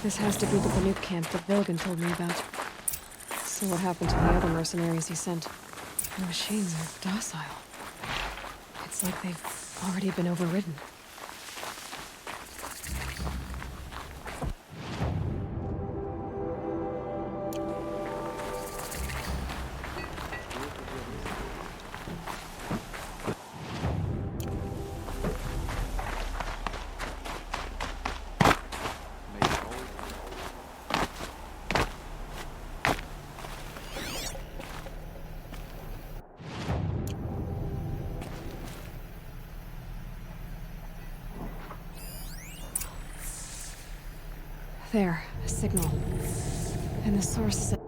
This has to be the Banuk camp that Vilgan told me about. So what happened to the other mercenaries he sent? The machines are docile. It's like they've already been overridden. There, a signal. And the source is at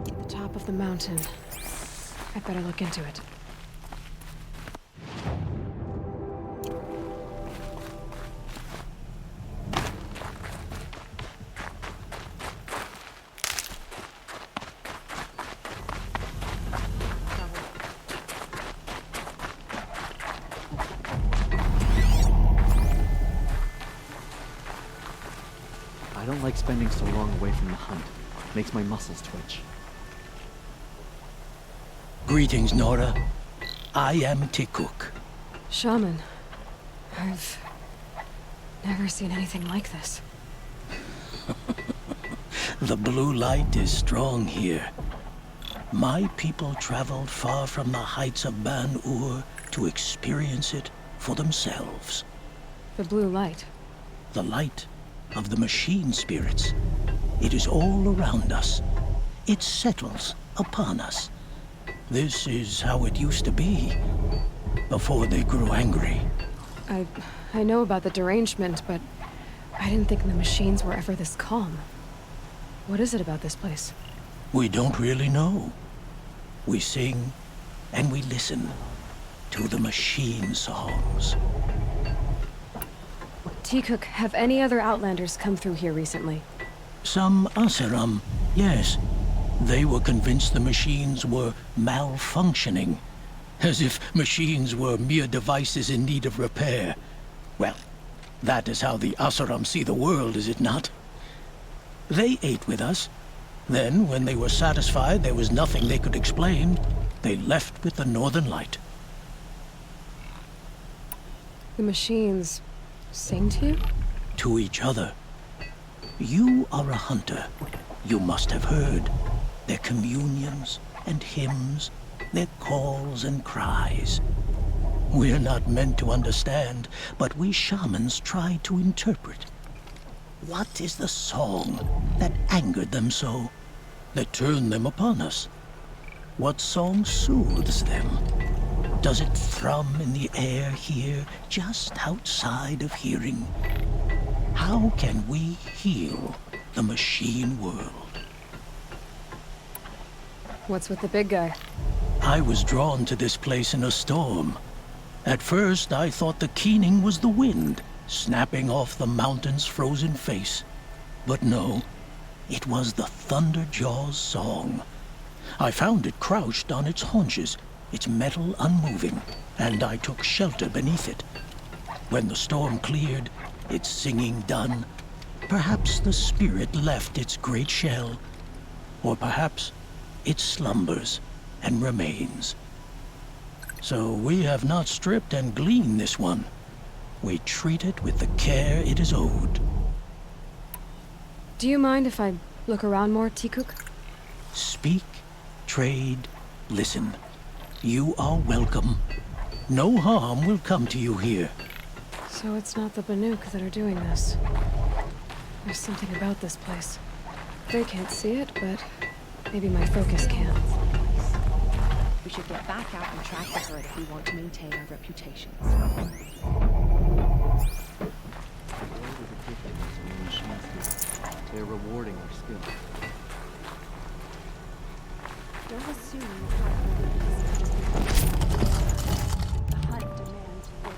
the top of the mountain. I'd better look into it. I don't like spending so long away from the hunt. Makes my muscles twitch. Greetings, Nora. I am Tikuk. Shaman. I've never seen anything like this. The blue light is strong here. My people traveled far from the heights of Ban-Ur to experience it for themselves. The blue light. The light of the machine spirits. It is all around us. It settles upon us. This is how it used to be, before they grew angry. I know about the derangement, but I didn't think the machines were ever this calm. What is it about this place? We don't really know. We sing and we listen to the machine songs. Tikuk, have any other Outlanders come through here recently? Some Asaram, yes. They were convinced the machines were malfunctioning. As if machines were mere devices in need of repair. Well, that is how the Asaram see the world, is it not? They ate with us. Then, when they were satisfied there was nothing they could explain, they left with the Northern Light. The machines sing to you? To each other. You are a hunter. You must have heard their communions and hymns, their calls and cries. We're not meant to understand, but we shamans try to interpret. What is the song that angered them so, that turned them upon us? What song soothes them? Does it thrum in the air here, just outside of hearing? How can we heal the machine world? What's with the big guy? I was drawn to this place in a storm. At first, I thought the keening was the wind, snapping off the mountain's frozen face. But no, it was the Thunderjaw's song. I found it crouched on its haunches, its metal unmoving, and I took shelter beneath it. When the storm cleared, its singing done, perhaps the spirit left its great shell, or perhaps it slumbers and remains. So we have not stripped and gleaned this one. We treat it with the care it is owed. Do you mind if I look around more, Tikuk? Speak, trade, listen. You are welcome. No harm will come to you here. So it's not the Banuk that are doing this. There's something about this place. They can't see it, but maybe my focus can. We should get back out and track the herd if we want to maintain our reputations. They're rewarding our skill. Don't assume the hunt demands work.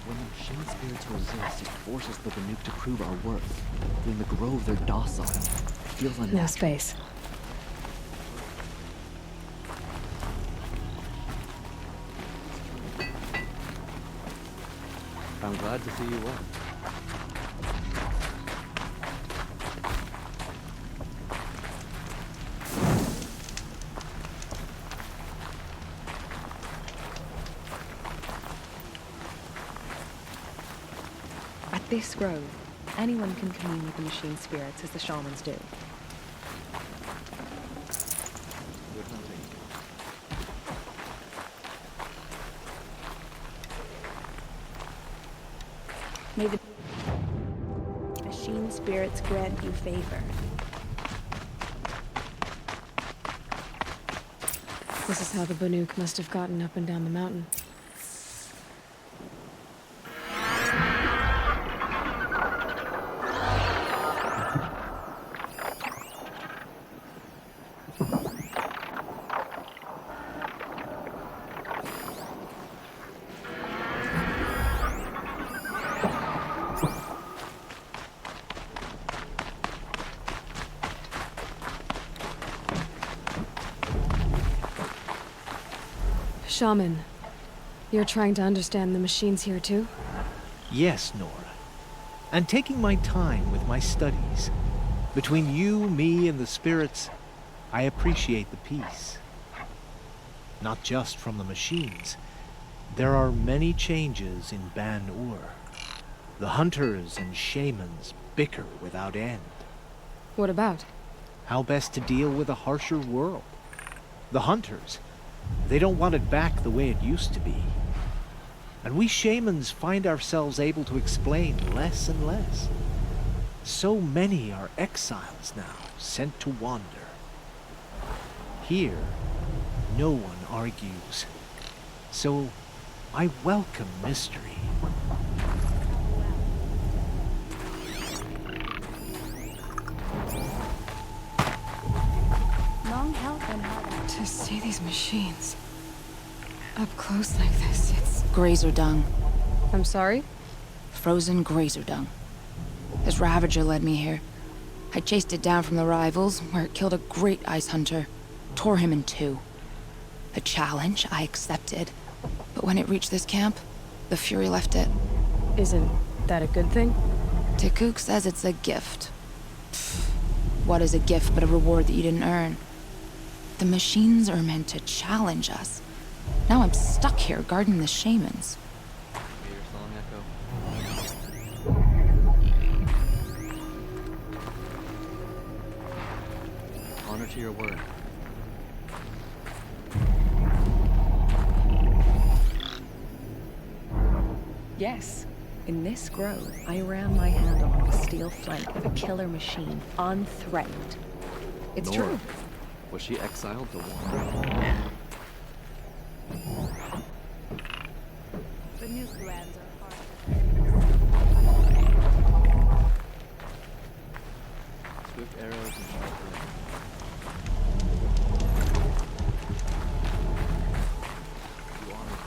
When the machine spirits resist, it forces the Banuk to prove our worth. In the grove, they're docile. It feels unnatural. No space. I'm glad to see you well. At this grove, anyone can commune with the machine spirits as the shamans do. Good hunting. May the machine spirits grant you favor. This is how the Banuk must have gotten up and down the mountain. Shaman, you're trying to understand the machines here too? Yes, Nora. And taking my time with my studies. Between you, me, and the spirits, I appreciate the peace. Not just from the machines. There are many changes in Ban-Ur. The hunters and shamans bicker without end. What about? How best to deal with a harsher world? The hunters, they don't want it back the way it used to be. And we shamans find ourselves able to explain less and less. So many are exiles now, sent to wander. Here, no one argues. So, I welcome mystery. Long health and hard out. To see these machines up close like this, it's... Grazer dung. I'm sorry? Frozen grazer dung. This Ravager led me here. I chased it down from the rivals, where it killed a great ice hunter. Tore him in two. A challenge I accepted. But when it reached this camp, the Fury left it. Isn't that a good thing? Tikuk says it's a gift. Pfft, what is a gift but a reward that you didn't earn? The machines are meant to challenge us. Now I'm stuck here guarding the shamans. Hear your song echo. Honor to your word. Yes, in this grove, I ran my hand along the steel flank of a killer machine, unthreatened. It's Nora, true. was she exiled to wander? The new glands are hard. Swift arrows and sharp blades. You honor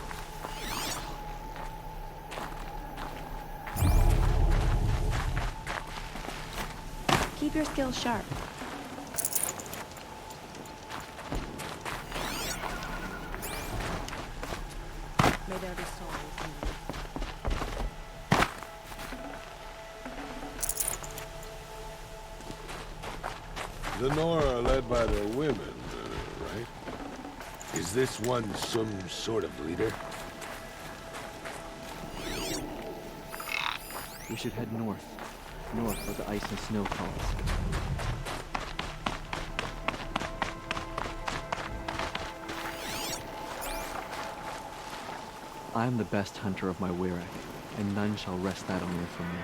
Keep your skills sharp. May there be souls in you. The Nora are led by the women, right? Is this one some sort of leader? We should head north. North where the ice and snow calls. I am the best hunter of my Wirek, and none shall wrest that honor from me.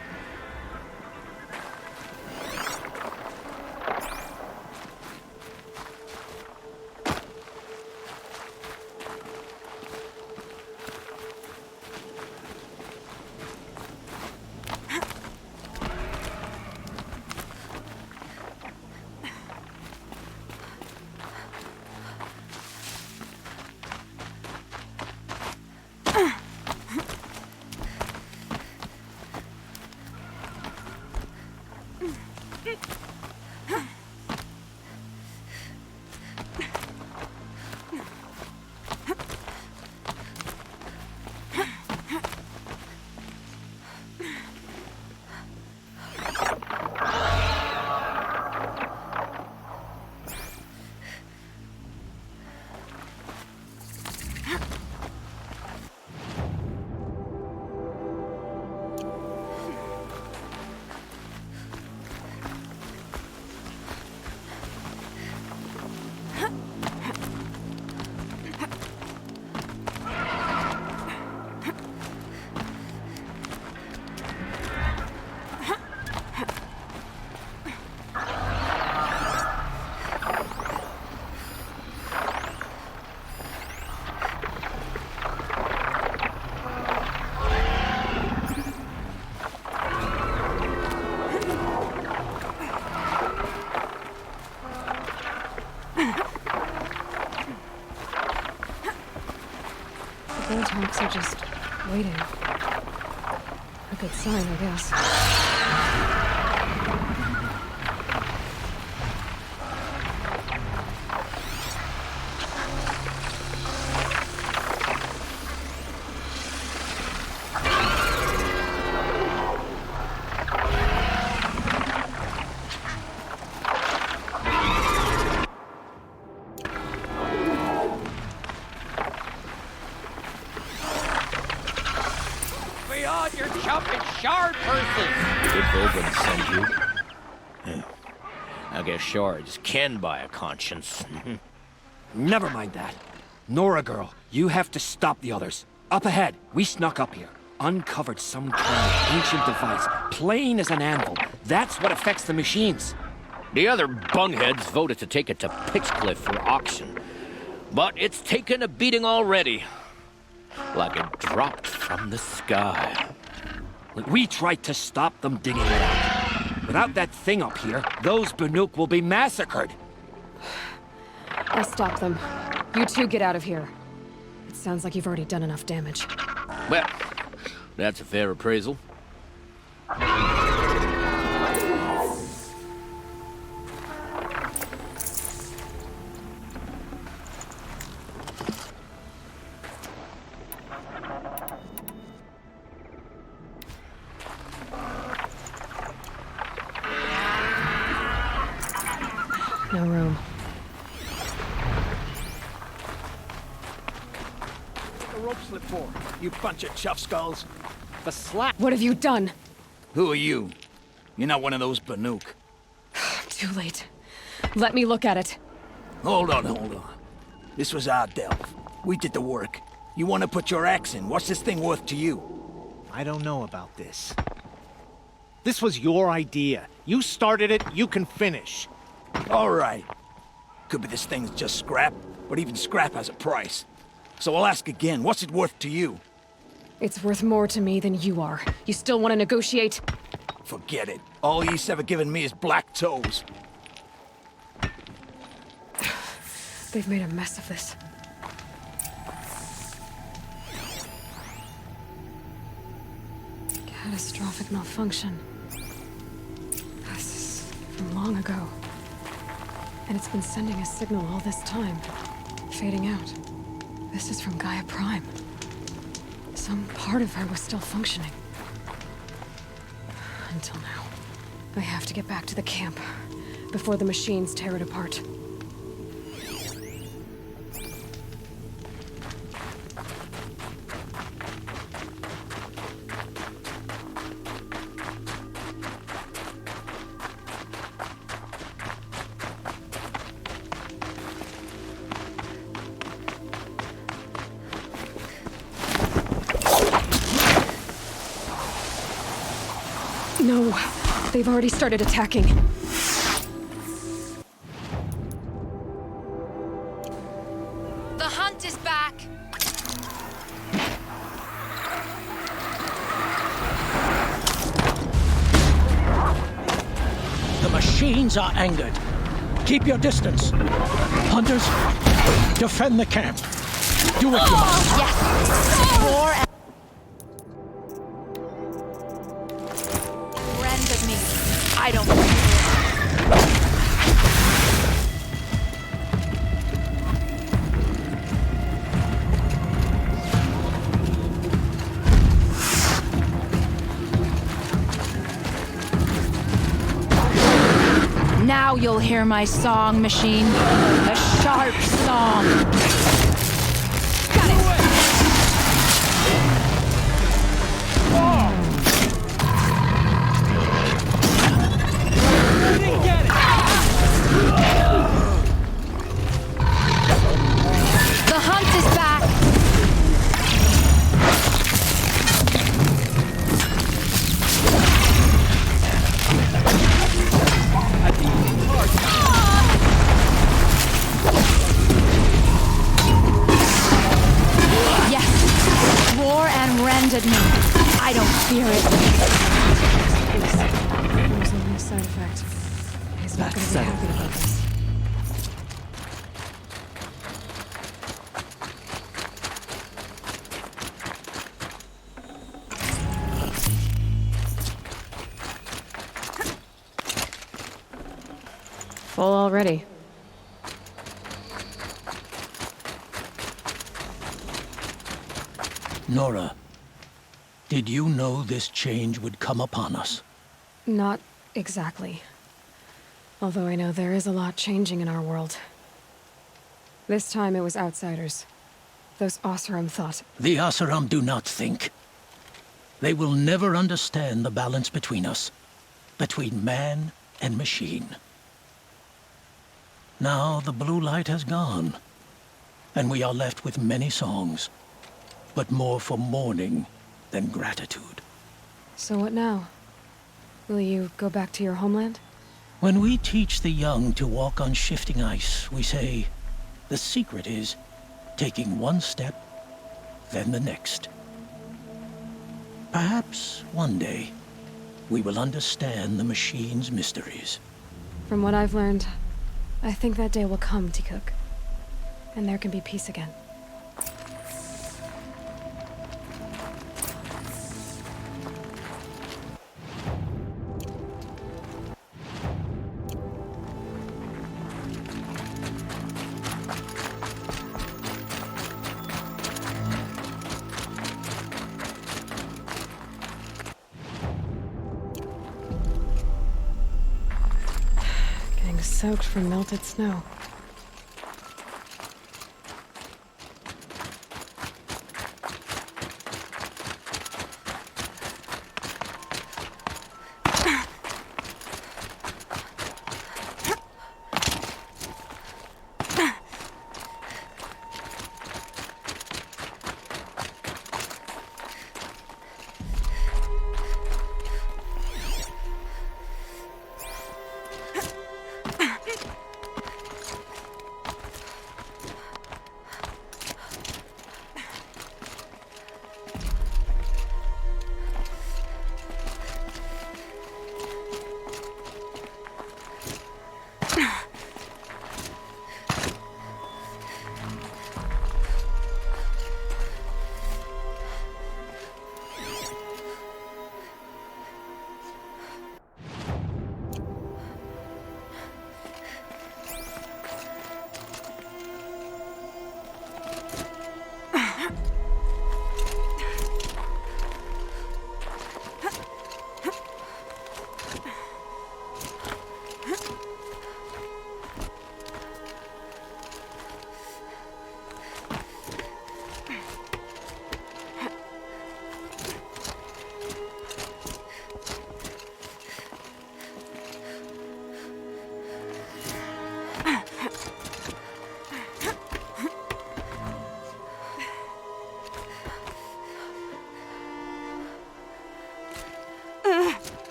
Voltox are just waiting. A good sign, I guess. Beyond your jumping shard person! Did Volgan send you? I guess shards can buy a conscience. Never mind that. Nora girl, you have to stop the others. Up ahead, we snuck up here. Uncovered some kind of ancient device, plain as an anvil. That's what affects the machines. The other bungheads voted to take it to Pitchcliff for auction. But it's taken a beating already. Like it dropped from the sky. We tried to stop them digging it out. Without that thing up here, those Banuk will be massacred. I'll stop them. You two get out of here. It sounds like you've already done enough damage. Well, that's a fair appraisal. No room. The rope slip for, you bunch of chuff skulls. The slap. What have you done? Who are you? You're not one of those Banuk. Too late. Let me look at it. Hold on. This was our delve. We did the work. You want to put your axe in? What's this thing worth to you? I don't know about this. This was your idea. You started it, you can finish. All right. Could be this thing's just scrap, but even scrap has a price. So I'll ask again, what's it worth to you? It's worth more to me than you are. You still want to negotiate? Forget it. All East's ever given me is black toes. They've made a mess of this. Catastrophic malfunction. This is from long ago. And it's been sending a signal all this time, fading out. This is from Gaia Prime. Some part of her was still functioning. Until now. I have to get back to the camp before the machines tear it apart. No, they've already started attacking. The hunt is back! The machines are angered. Keep your distance. Hunters, defend the camp. Do what you must. Yes! Roar and... Rend of me. I don't... Now you'll hear my song, machine. A sharp song. Got it! The hunt is back! Yes! Roar and rend at me. I don't fear it. There's only a side effect. He's not going to be happy about this. full already. Nora, did you know this change would come upon us? Not exactly. Although I know there is a lot changing in our world. This time it was outsiders. Those Oseram thought. The Oseram do not think. They will never understand the balance between us, between man and machine. Now the blue light has gone, and we are left with many songs, but more for mourning than gratitude. So what now? Will you go back to your homeland? When we teach the young to walk on shifting ice, we say, the secret is taking one step, then the next. Perhaps one day, we will understand the machine's mysteries. From what I've learned, I think that day will come, Tikuk. And there can be peace again. Getting soaked from melted snow.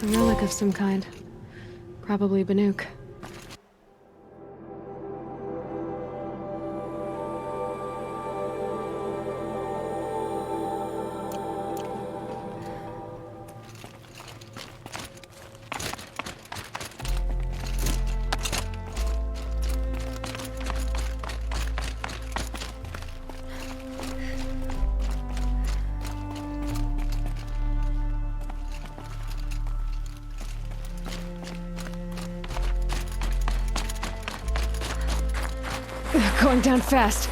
A relic of some kind. Probably Banuk. Going down fast.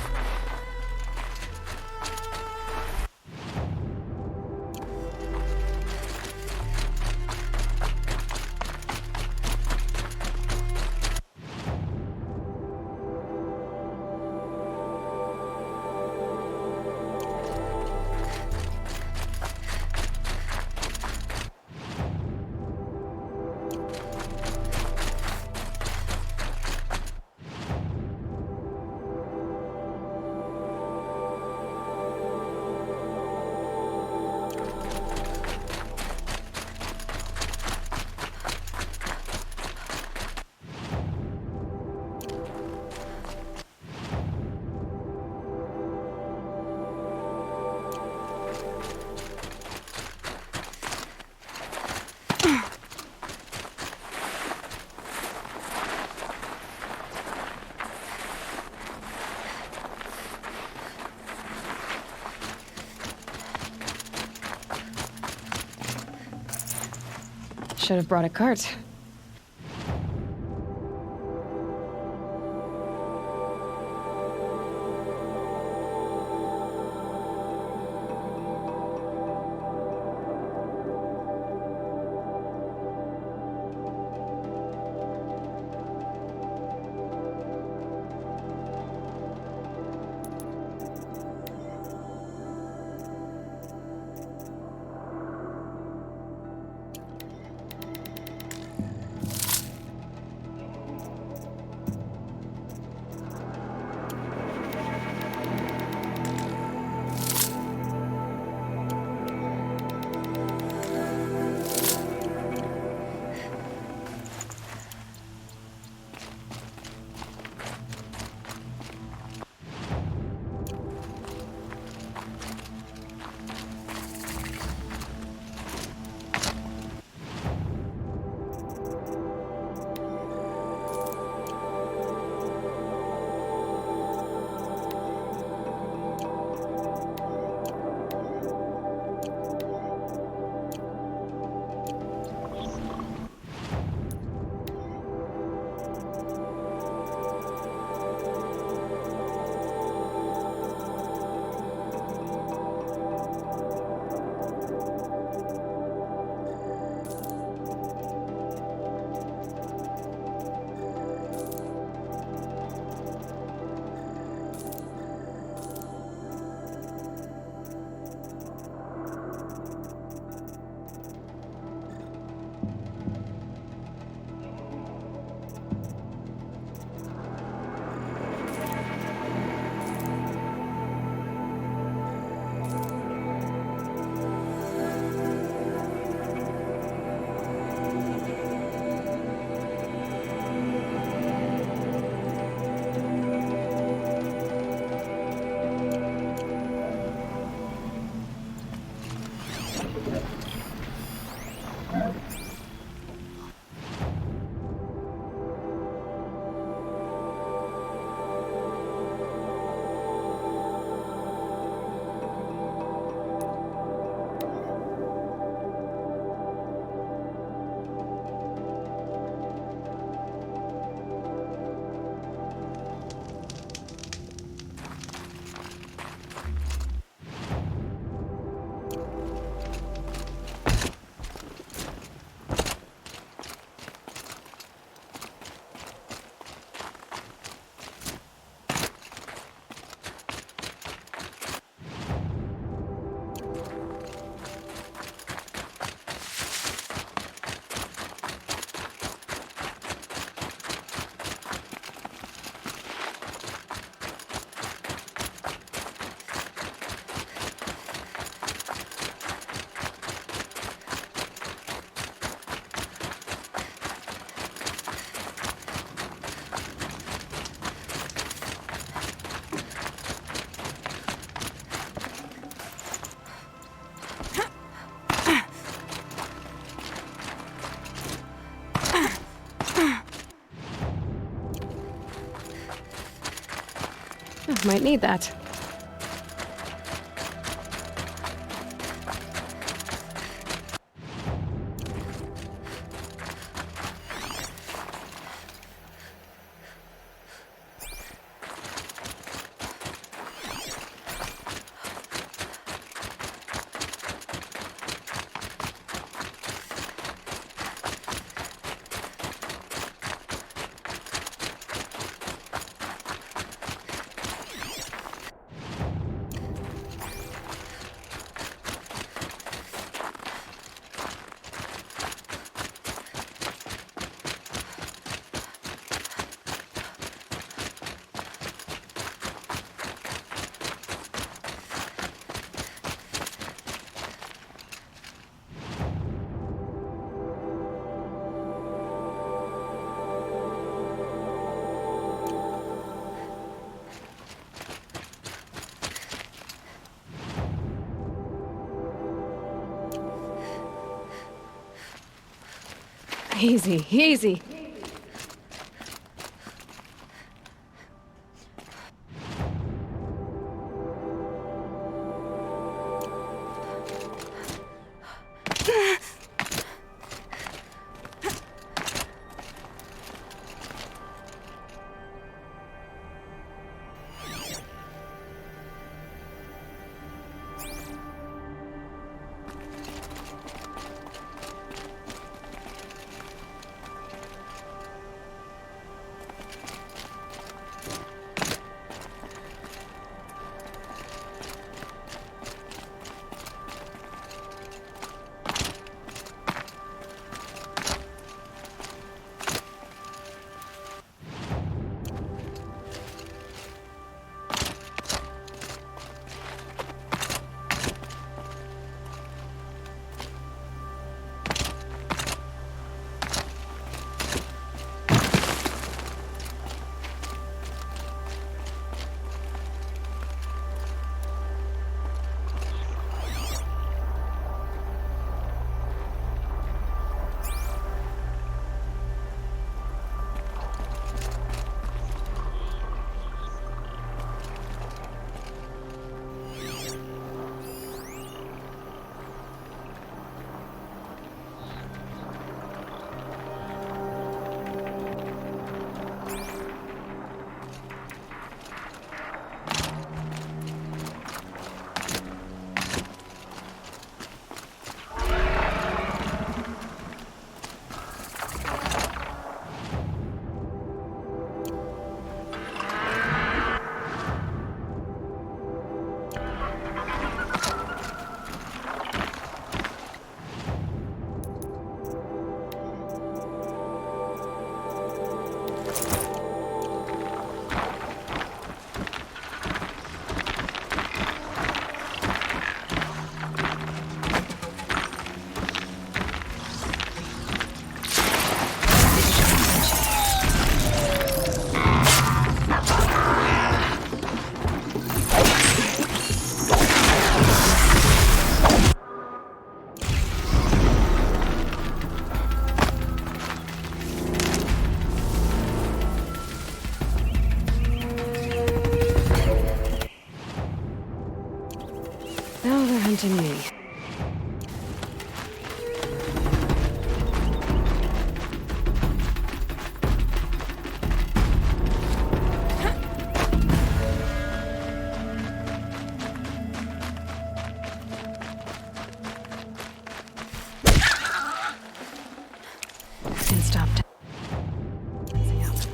should have brought a cart. Might need that. Easy, easy. to me. And stop dancing out.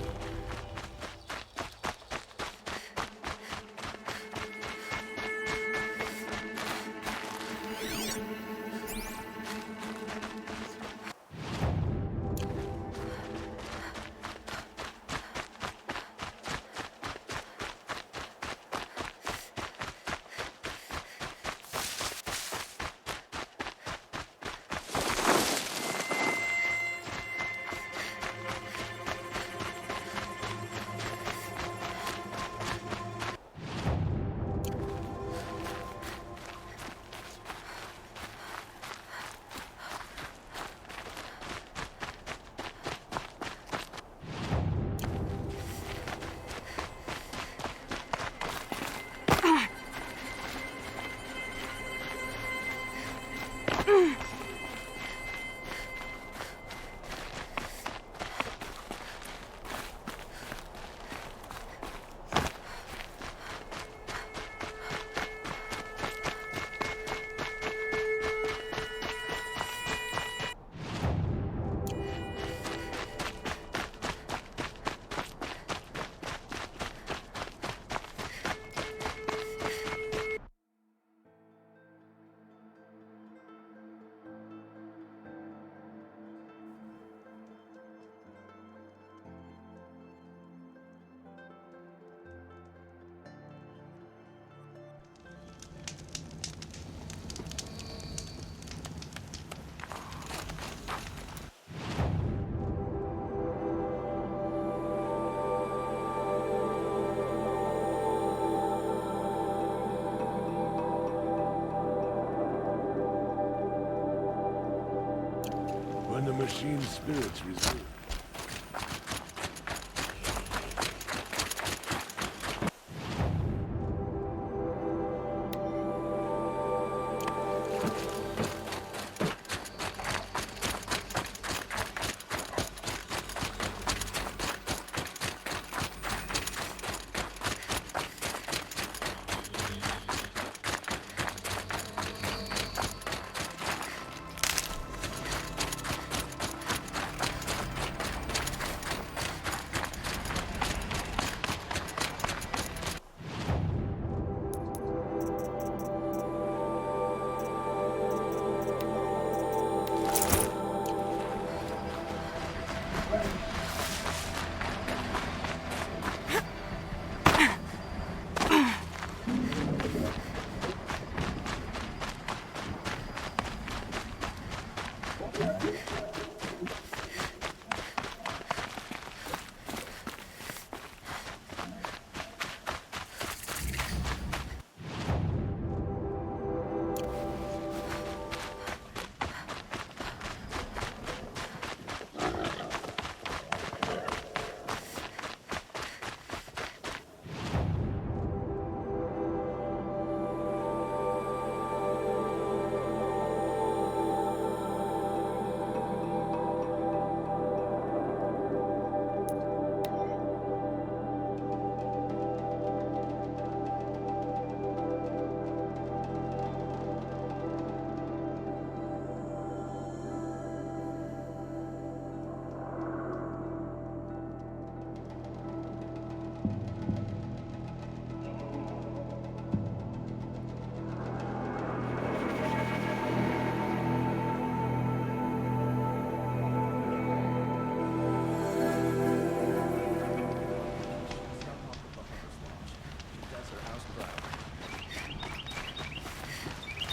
When the machine spirits resume.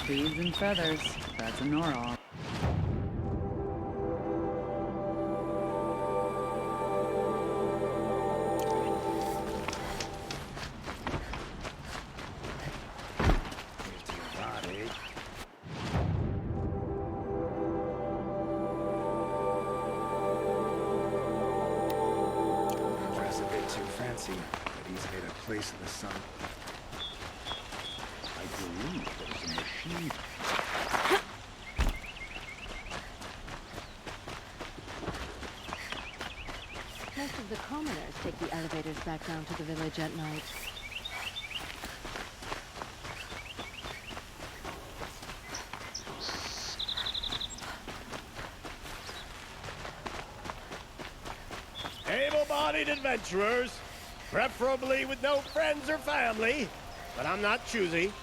Beads and feathers. That's a Nora. Dress a bit too fancy, but he's made a place in the sun. I believe there's a machine Most of the commoners take the elevators back down to the village at night. Able-bodied adventurers, preferably with no friends or family, but I'm not choosy.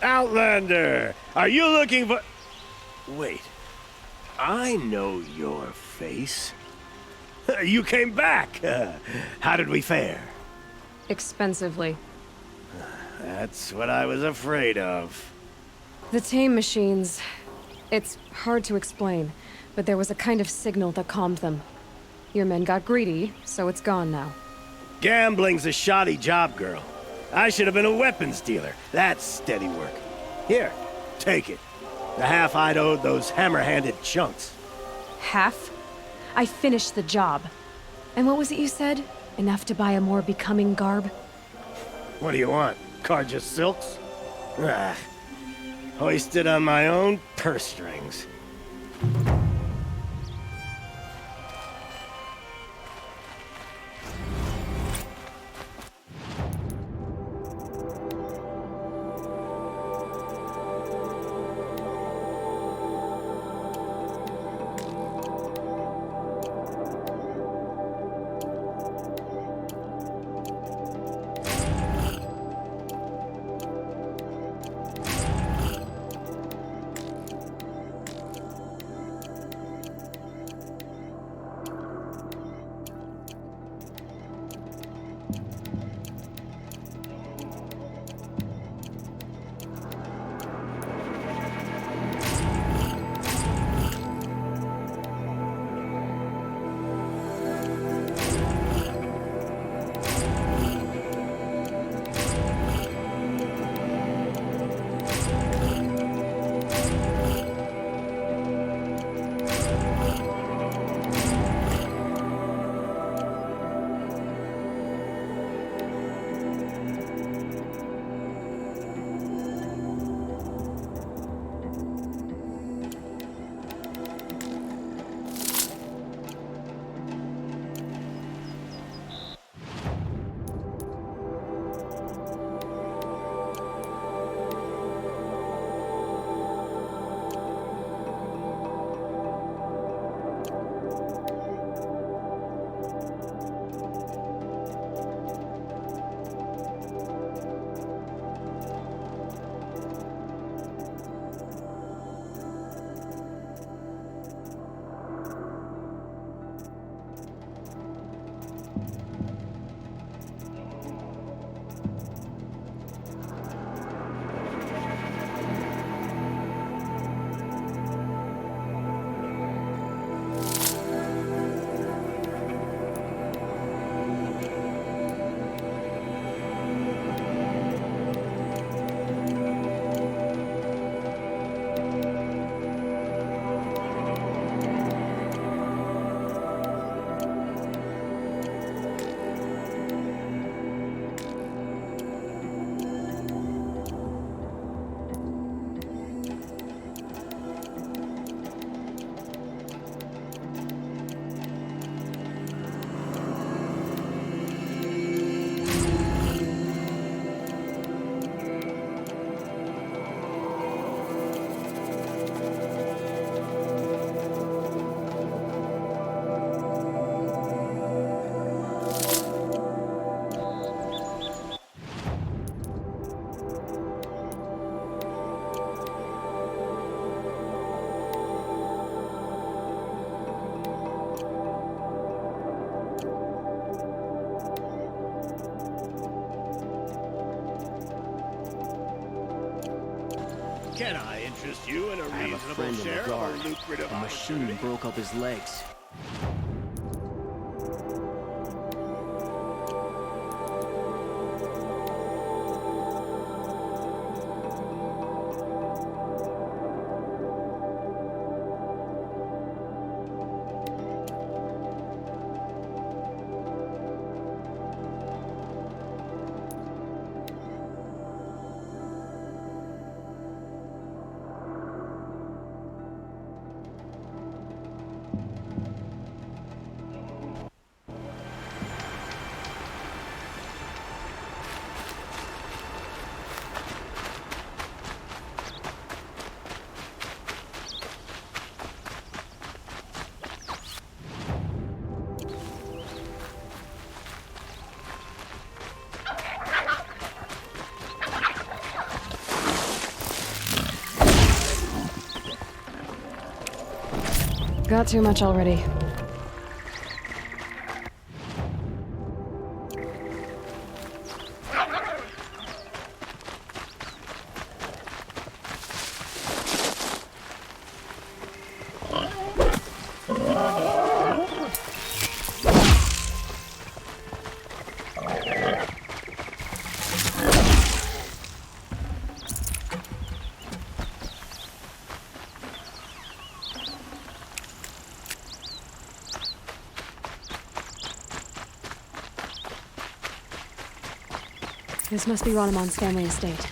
Outlander, are you looking for... Wait, I know your face. You came back. How did we fare? Expensively. That's what I was afraid of. The tame machines... It's hard to explain, but there was a kind of signal that calmed them. Your men got greedy, so it's gone now. Gambling's a shoddy job, girl. I should have been a weapons dealer. That's steady work. Here, take it. The half I'd owed those hammer-handed chunks. Half? I finished the job. And what was it you said? Enough to buy a more becoming garb? What do you want? Carja silks? Ah, hoisted on my own purse strings. Can I interest you in a I have a reasonable friend in share the of guard. a lucrative The machine opportunity? broke up his legs. Got too much already. This must be Ronamon's family estate.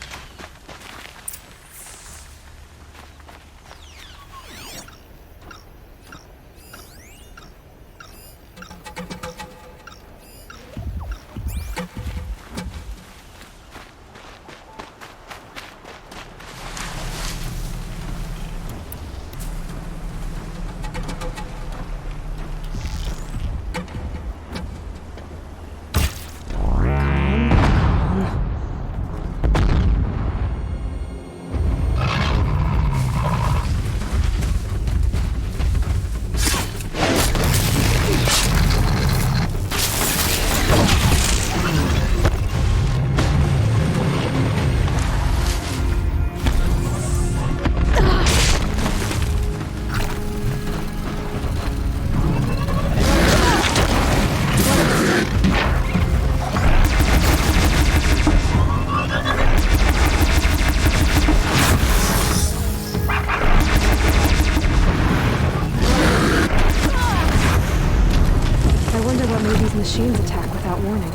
Machines attack without warning.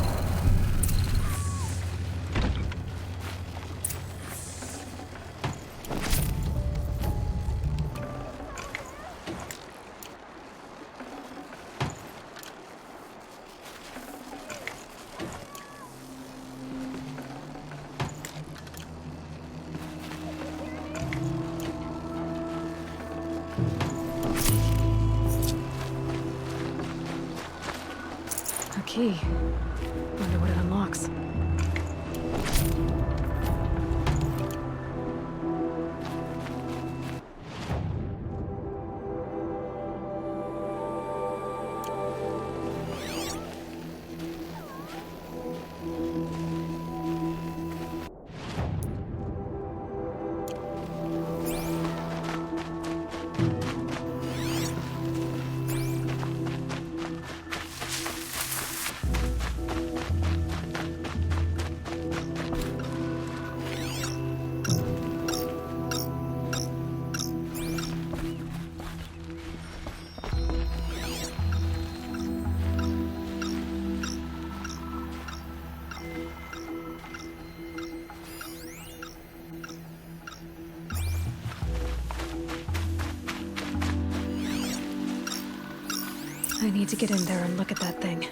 Key. Wonder what it unlocks. I need to get in there and look at that thing.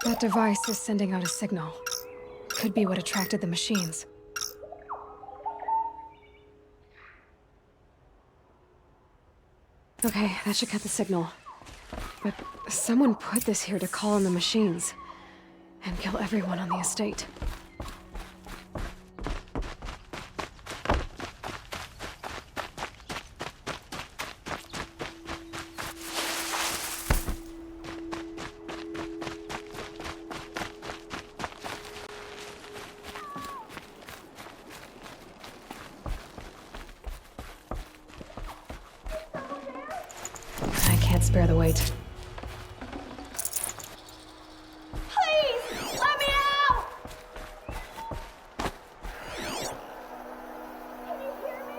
That device is sending out a signal. Could be what attracted the machines. Okay, that should cut the signal. But someone put this here to call on the machines and kill everyone on the estate. Can't spare the weight. Please, let me out! Can you hear me?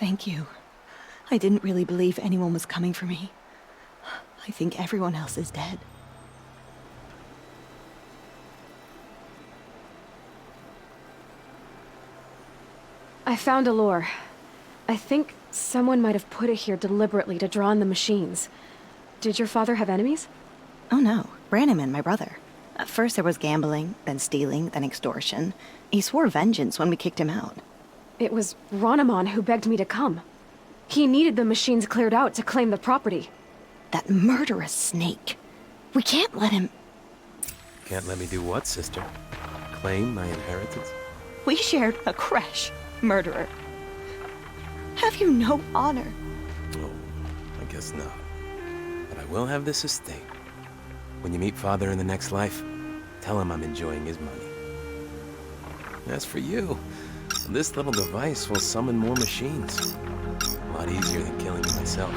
Thank you. I didn't really believe anyone was coming for me. I think everyone else is dead. I found a lure. I think someone might have put it here deliberately to draw on the machines. Did your father have enemies? Oh no, Branniman, my brother. At first there was gambling, then stealing, then extortion. He swore vengeance when we kicked him out. It was Ronamon who begged me to come. He needed the machines cleared out to claim the property. That murderous snake. We can't let him... Can't let me do what, sister? Claim my inheritance? We shared a creche, murderer. Have you no honor? Oh, I guess not. But I will have this estate. When you meet Father in the next life, tell him I'm enjoying his money. As for you, this little device will summon more machines. A lot easier than killing you myself.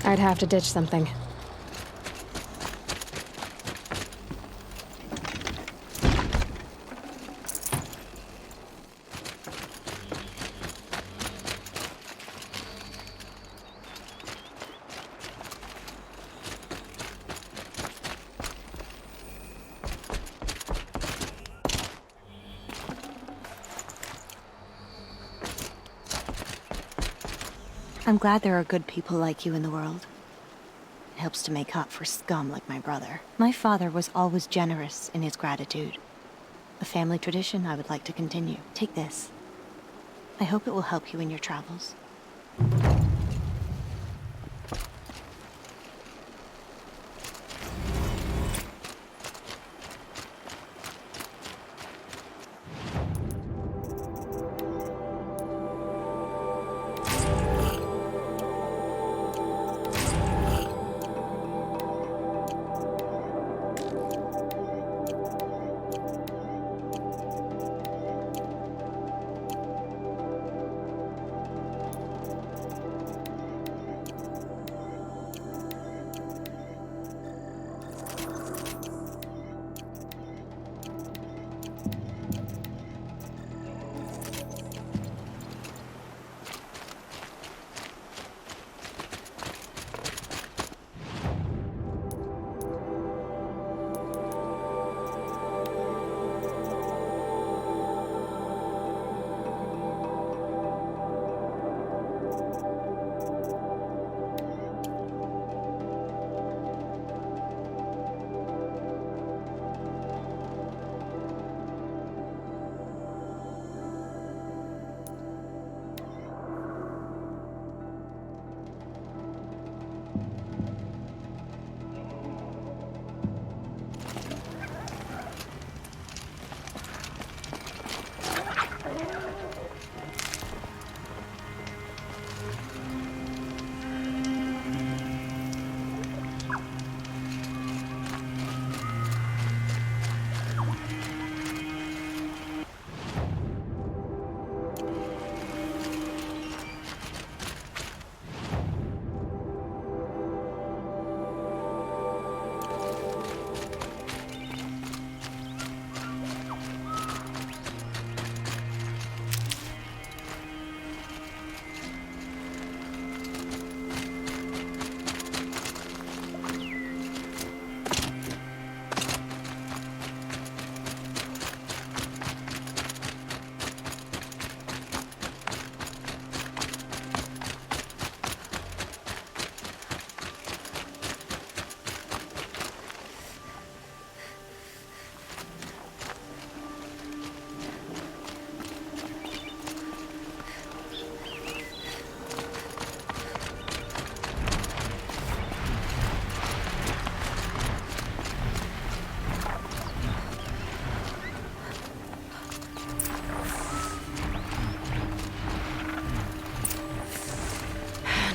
I'd have to ditch something. I'm glad there are good people like you in the world. It helps to make up for scum like my brother. My father was always generous in his gratitude. A family tradition I would like to continue. Take this. I hope it will help you in your travels.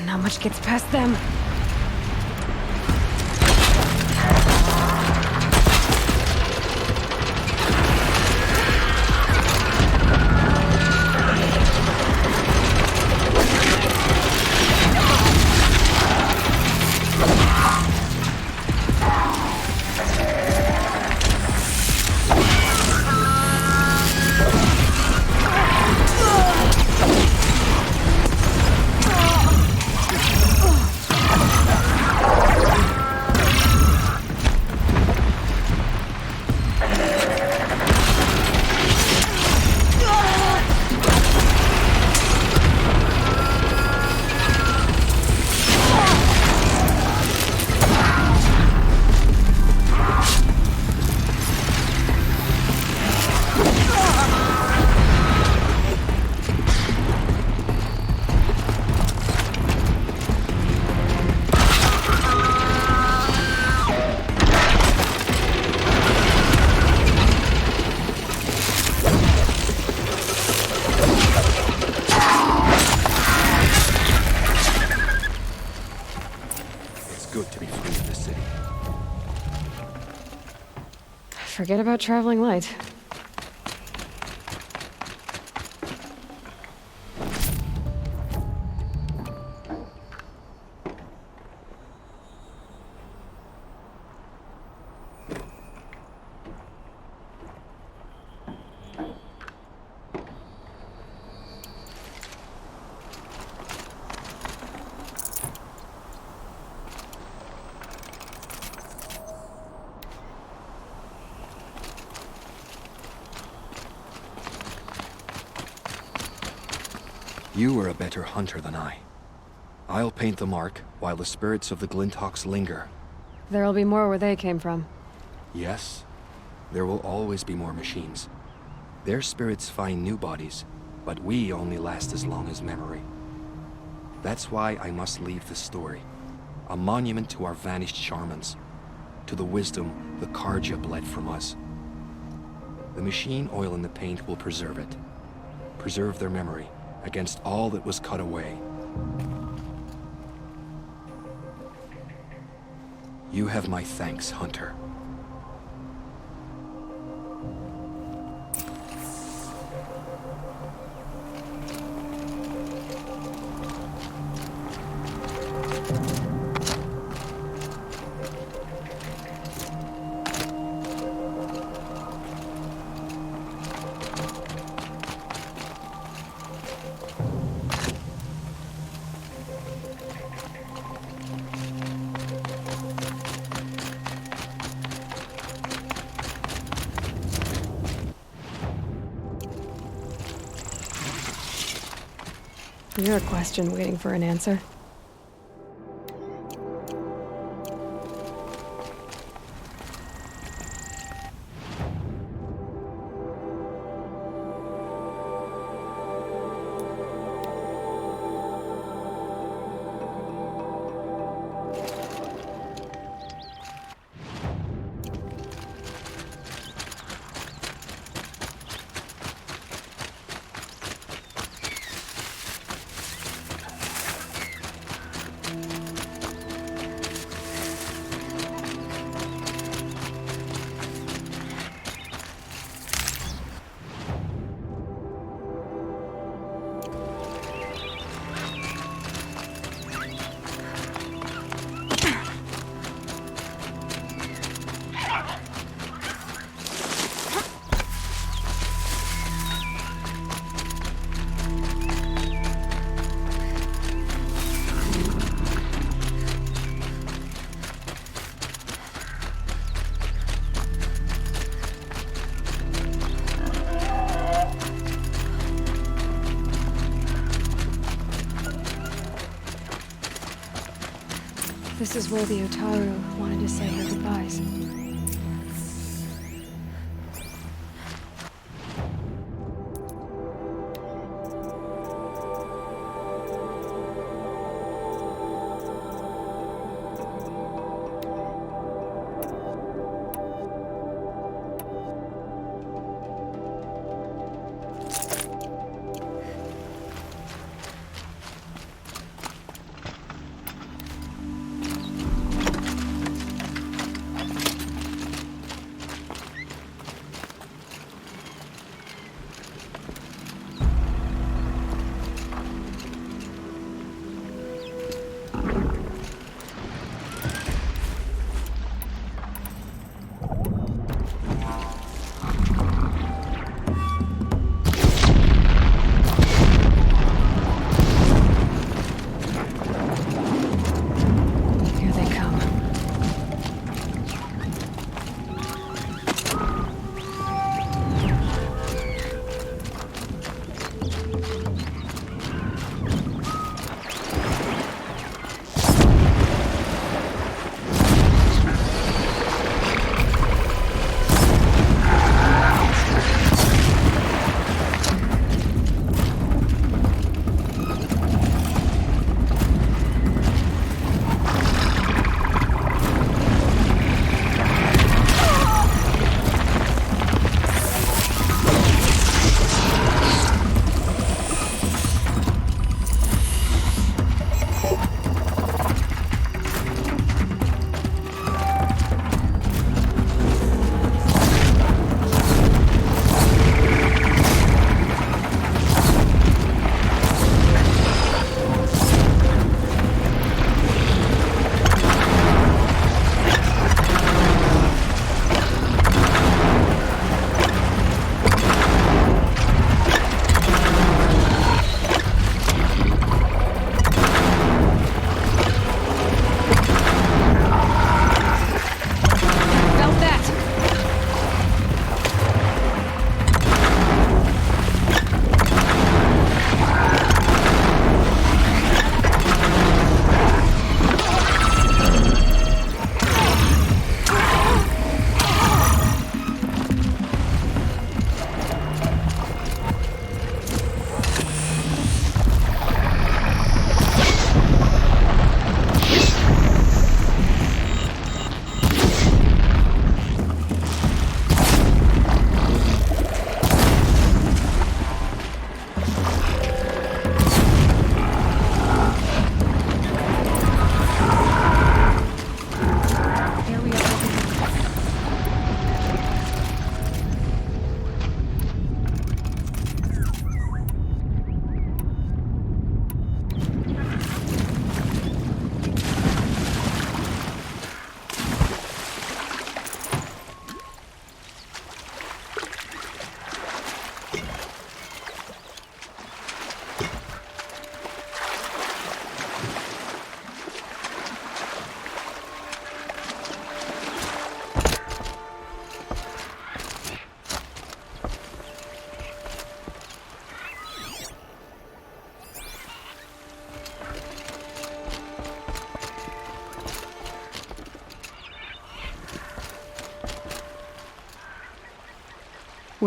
Not much gets past them. Forget about traveling light. You were a better hunter than I. I'll paint the mark while the spirits of the Glinthawks linger. There'll be more where they came from. Yes, there will always be more machines. Their spirits find new bodies, but we only last as long as memory. That's why I must leave this story. A monument to our vanished shamans, to the wisdom the Karja bled from us. The machine oil in the paint will preserve it. Preserve their memory against all that was cut away. You have my thanks, Hunter. You're a question waiting for an answer. This is where the Otaru wanted to say her goodbyes.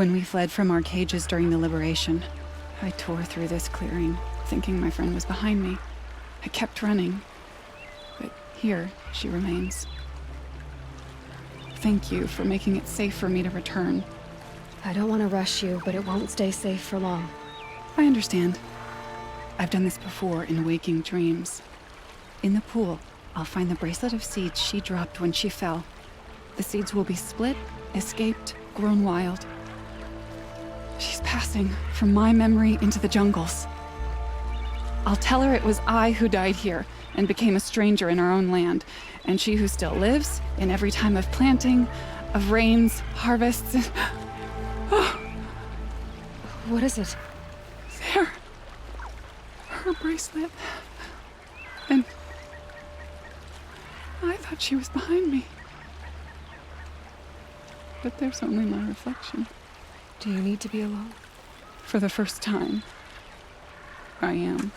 When we fled from our cages during the liberation, I tore through this clearing, thinking my friend was behind me. I kept running, but here she remains. Thank you for making it safe for me to return. I don't want to rush you, but it won't stay safe for long. I understand. I've done this before in waking dreams. In the pool, I'll find the bracelet of seeds she dropped when she fell. The seeds will be split, escaped, grown wild. She's passing from my memory into the jungles. I'll tell her it was I who died here and became a stranger in our own land, and she who still lives in every time of planting, of rains, harvests, and... What is it? There. Her bracelet. And I thought she was behind me. But there's only my reflection. Do you need to be alone? For the first time, I am.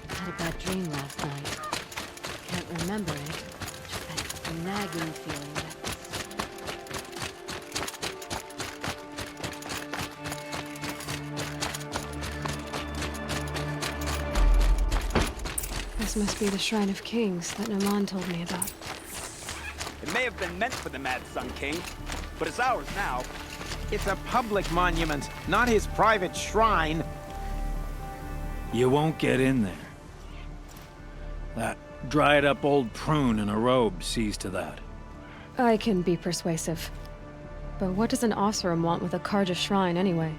I had a bad dream last night. Can't remember it. Just that nagging feeling that... This must be the Shrine of Kings that Naman told me about. It may have been meant for the Mad Sun King, but it's ours now. It's a public monument, not his private shrine. You won't get in there. That dried-up old prune in a robe sees to that. I can be persuasive. But what does an Oseram want with a Karja shrine, anyway?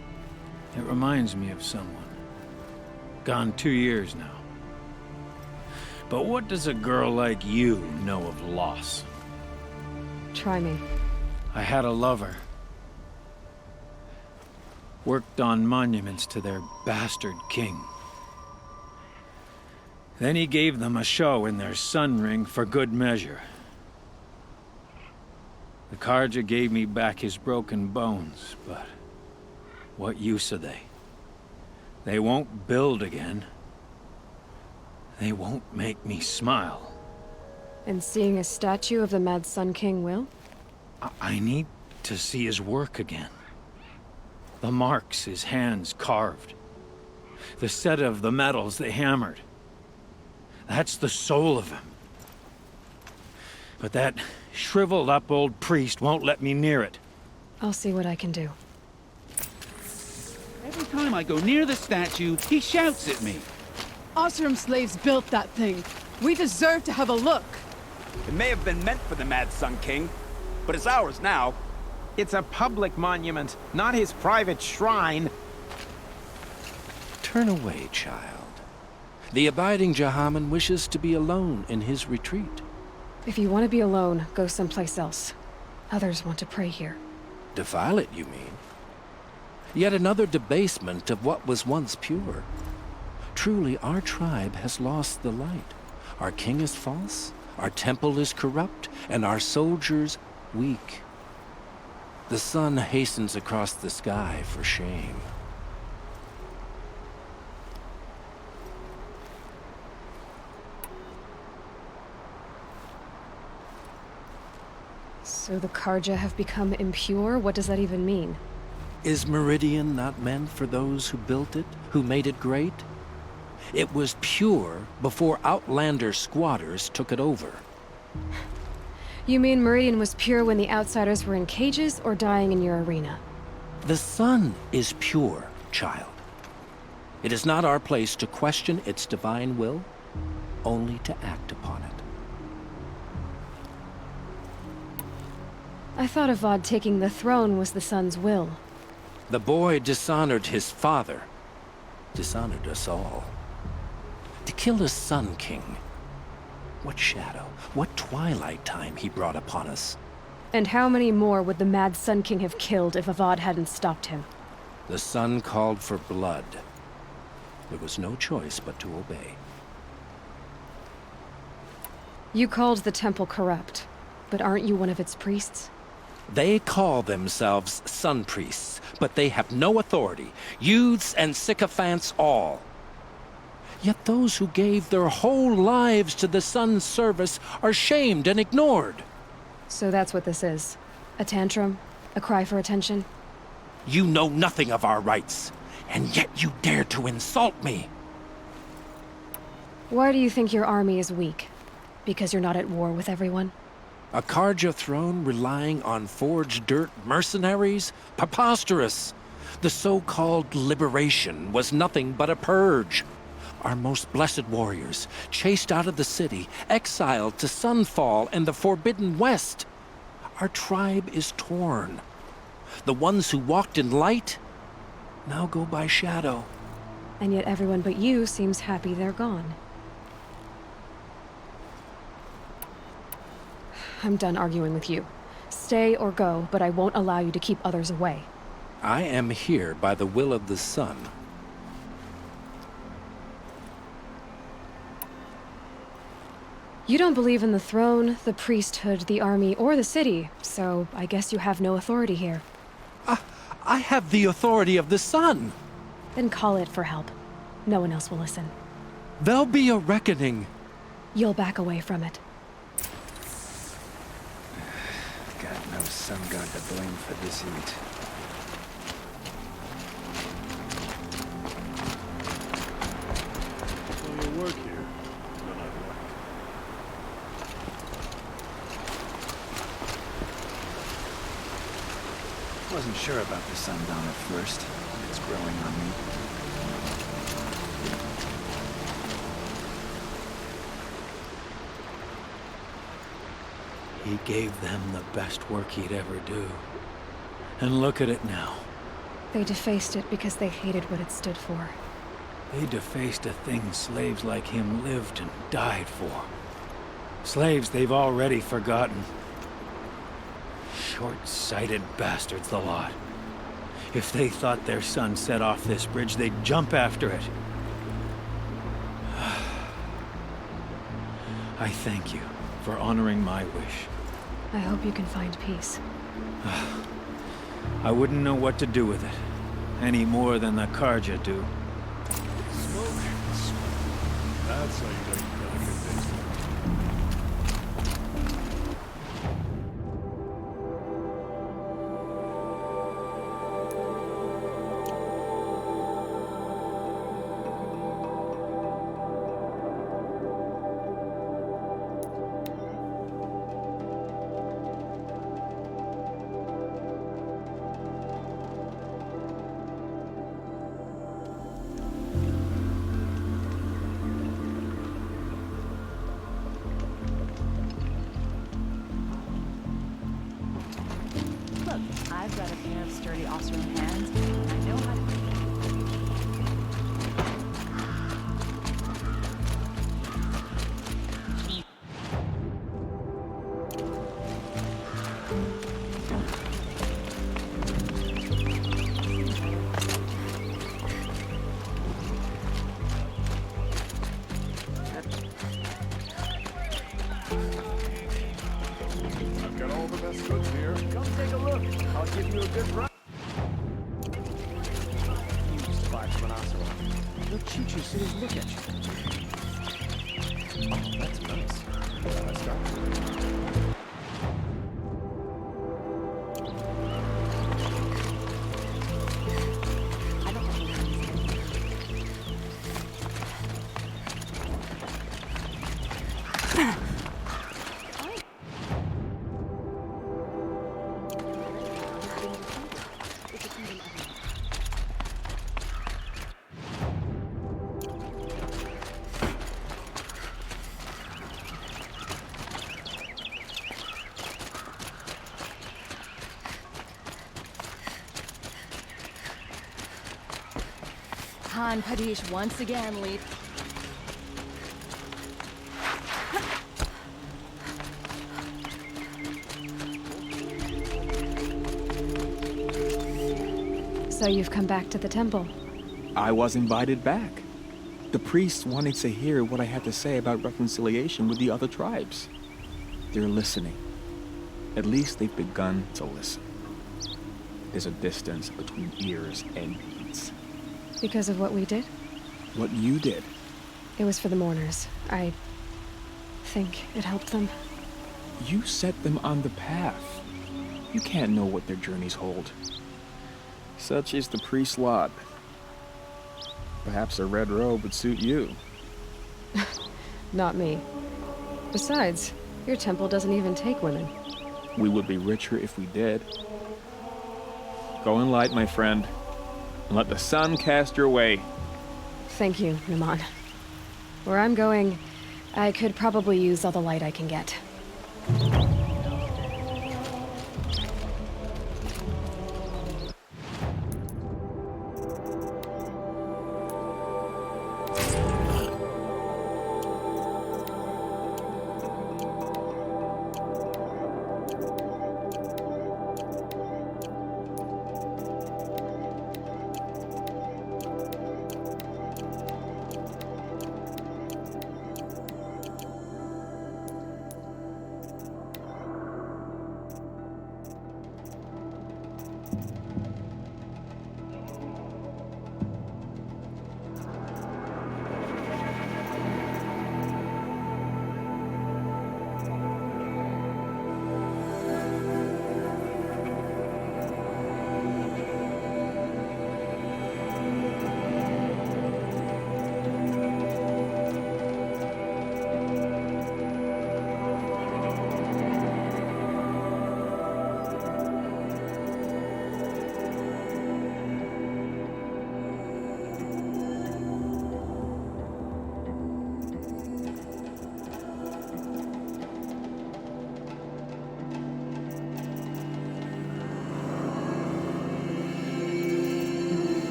It reminds me of someone. Gone 2 years now. But what does a girl like you know of loss? Try me. I had a lover. Worked on monuments to their bastard king. Then he gave them a show in their sun ring for good measure. The Karja gave me back his broken bones, but what use are they? They won't build again. They won't make me smile. And seeing a statue of the Mad Sun King will? I need to see his work again. The marks his hands carved. The set of the metals they hammered. That's the soul of him. But that shriveled up old priest won't let me near it. I'll see what I can do. Every time I go near the statue, he shouts at me. Oseram slaves built that thing. We deserve to have a look. It may have been meant for the Mad Sun King, but it's ours now. It's a public monument, not his private shrine. Turn away, child. The abiding Jahaman wishes to be alone in his retreat. If you want to be alone, go someplace else. Others want to pray here. Defile it, you mean? Yet another debasement of what was once pure. Truly, our tribe has lost the light. Our king is false, our temple is corrupt, and our soldiers weak. The sun hastens across the sky for shame. So the Karja have become impure? What does that even mean? Is Meridian not meant for those who built it, who made it great? It was pure before outlander squatters took it over. You mean Meridian was pure when the outsiders were in cages or dying in your arena? The sun is pure, child. It is not our place to question its divine will, only to act upon it. I thought Avad taking the throne was the sun's will. The boy dishonored his father, dishonored us all. To kill a Sun King. What shadow, what twilight time he brought upon us. And how many more would the Mad Sun King have killed if Avad hadn't stopped him? The sun called for blood. There was no choice but to obey. You called the temple corrupt, but aren't you one of its priests? They call themselves Sun Priests, but they have no authority. Youths and sycophants all. Yet those who gave their whole lives to the Sun's service are shamed and ignored. So that's what this is. A tantrum? A cry for attention? You know nothing of our rights, and yet you dare to insult me. Why do you think your army is weak? Because you're not at war with everyone? A Karja throne relying on forged dirt mercenaries? Preposterous! The so-called liberation was nothing but a purge. Our most blessed warriors, chased out of the city, exiled to Sunfall and the Forbidden West. Our tribe is torn. The ones who walked in light now go by shadow. And yet everyone but you seems happy they're gone. I'm done arguing with you. Stay or go, but I won't allow you to keep others away. I am here by the will of the sun. You don't believe in the throne, the priesthood, the army, or the city, so I guess you have no authority here. I have the authority of the sun. Then call it for help. No one else will listen. There'll be a reckoning. You'll back away from it. Got no sun god to blame for this heat. So you work here? None I like. Wasn't sure about the sundown at first. It's growing on me. He gave them the best work he'd ever do. And look at it now. They defaced it because they hated what it stood for. They defaced a thing slaves like him lived and died for. Slaves they've already forgotten. Short-sighted bastards, the lot. If they thought their son set off this bridge, they'd jump after it. I thank you for honoring my wish. I hope you can find peace. I wouldn't know what to do with it, any more than the Karja do. Smoke. That's how you know you've got a good taste. Look, I've got a pair of sturdy Osram hands, and I know how to... I've got all the best goods here. Come take a look. I'll give you a good run. Use to buy from an Ocelot. Look, Chi-Chi, see his look at you. Oh, that's nice. Let's go. on, Padish, once again, lead. So you've come back to the temple. I was invited back. The priests wanted to hear what I had to say about reconciliation with the other tribes. They're listening. At least they've begun to listen. There's a distance between ears and deeds. Because of what we did? What you did. It was for the mourners. I think it helped them. You set them on the path. You can't know what their journeys hold. Such is the priest's lot. Perhaps a red robe would suit you. Not me. Besides, your temple doesn't even take women. We would be richer if we did. Go in light, my friend, and let the sun cast your way. Thank you, Naman. Where I'm going, I could probably use all the light I can get.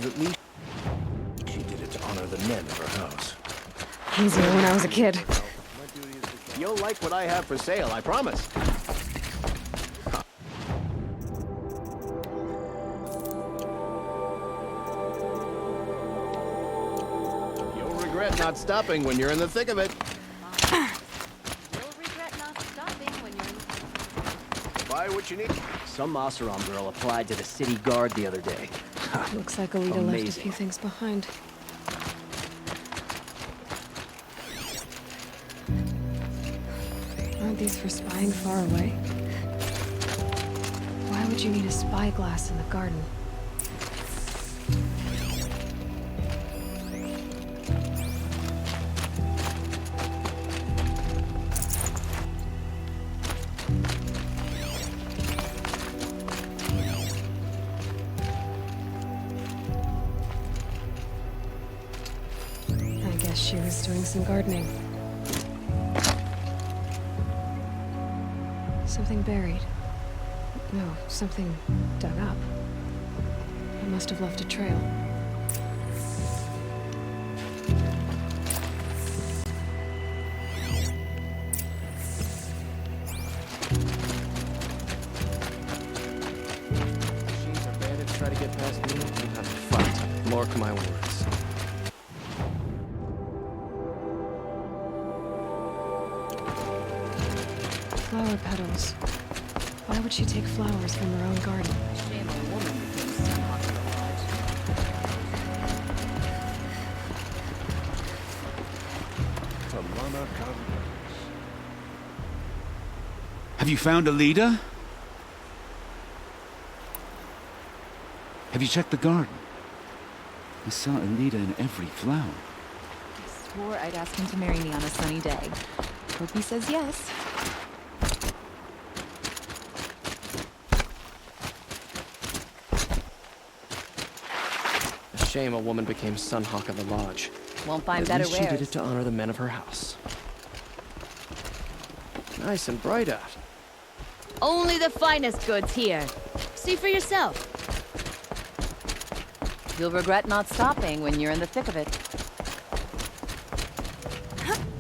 But at least she did it to honor the men of her house. Easier when I was a kid. You'll like what I have for sale, I promise. You'll regret not stopping when you're in the thick of it. You'll regret not stopping when you're in... Buy what you need. Some Oseram girl applied to the city guard the other day. Looks like Alita left a Amazing. few things behind. Aren't these for spying far away? Why would you need a spyglass in the garden? I guess she was doing some gardening. Something buried. No, something dug up. I must have left a trail. Machines or bandits try to get past me, we'll have to fight. Mark my words. Flower petals. Why would she take flowers from her own garden? Shame a woman became Sunhawk of the Lodge. Tamana Converse. Have you found Alita? Have you checked the garden? I saw Alita in every flower. I swore I'd ask him to marry me on a sunny day. Hope he says yes. A shame a woman became Sunhawk of the Lodge. Won't find At better least she did wares. it to honor the men of her house. Nice and bright out. Only the finest goods here. See for yourself. You'll regret not stopping when you're in the thick of it.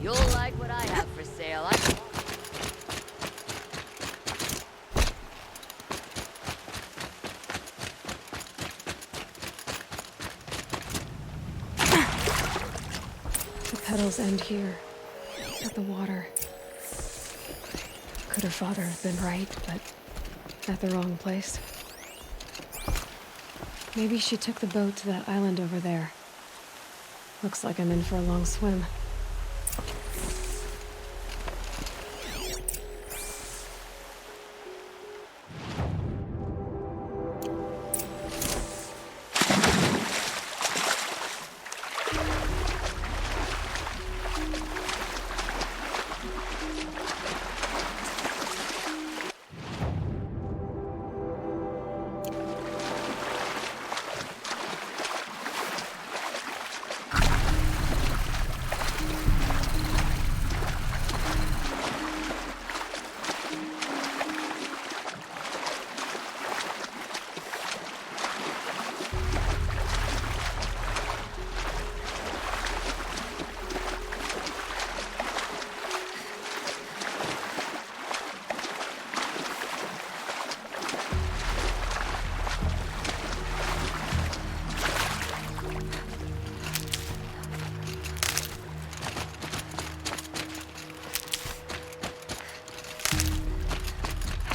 You'll like what I have for sale. The petals end here, at the water. Could her father have been right, but at the wrong place? Maybe she took the boat to that island over there. Looks like I'm in for a long swim.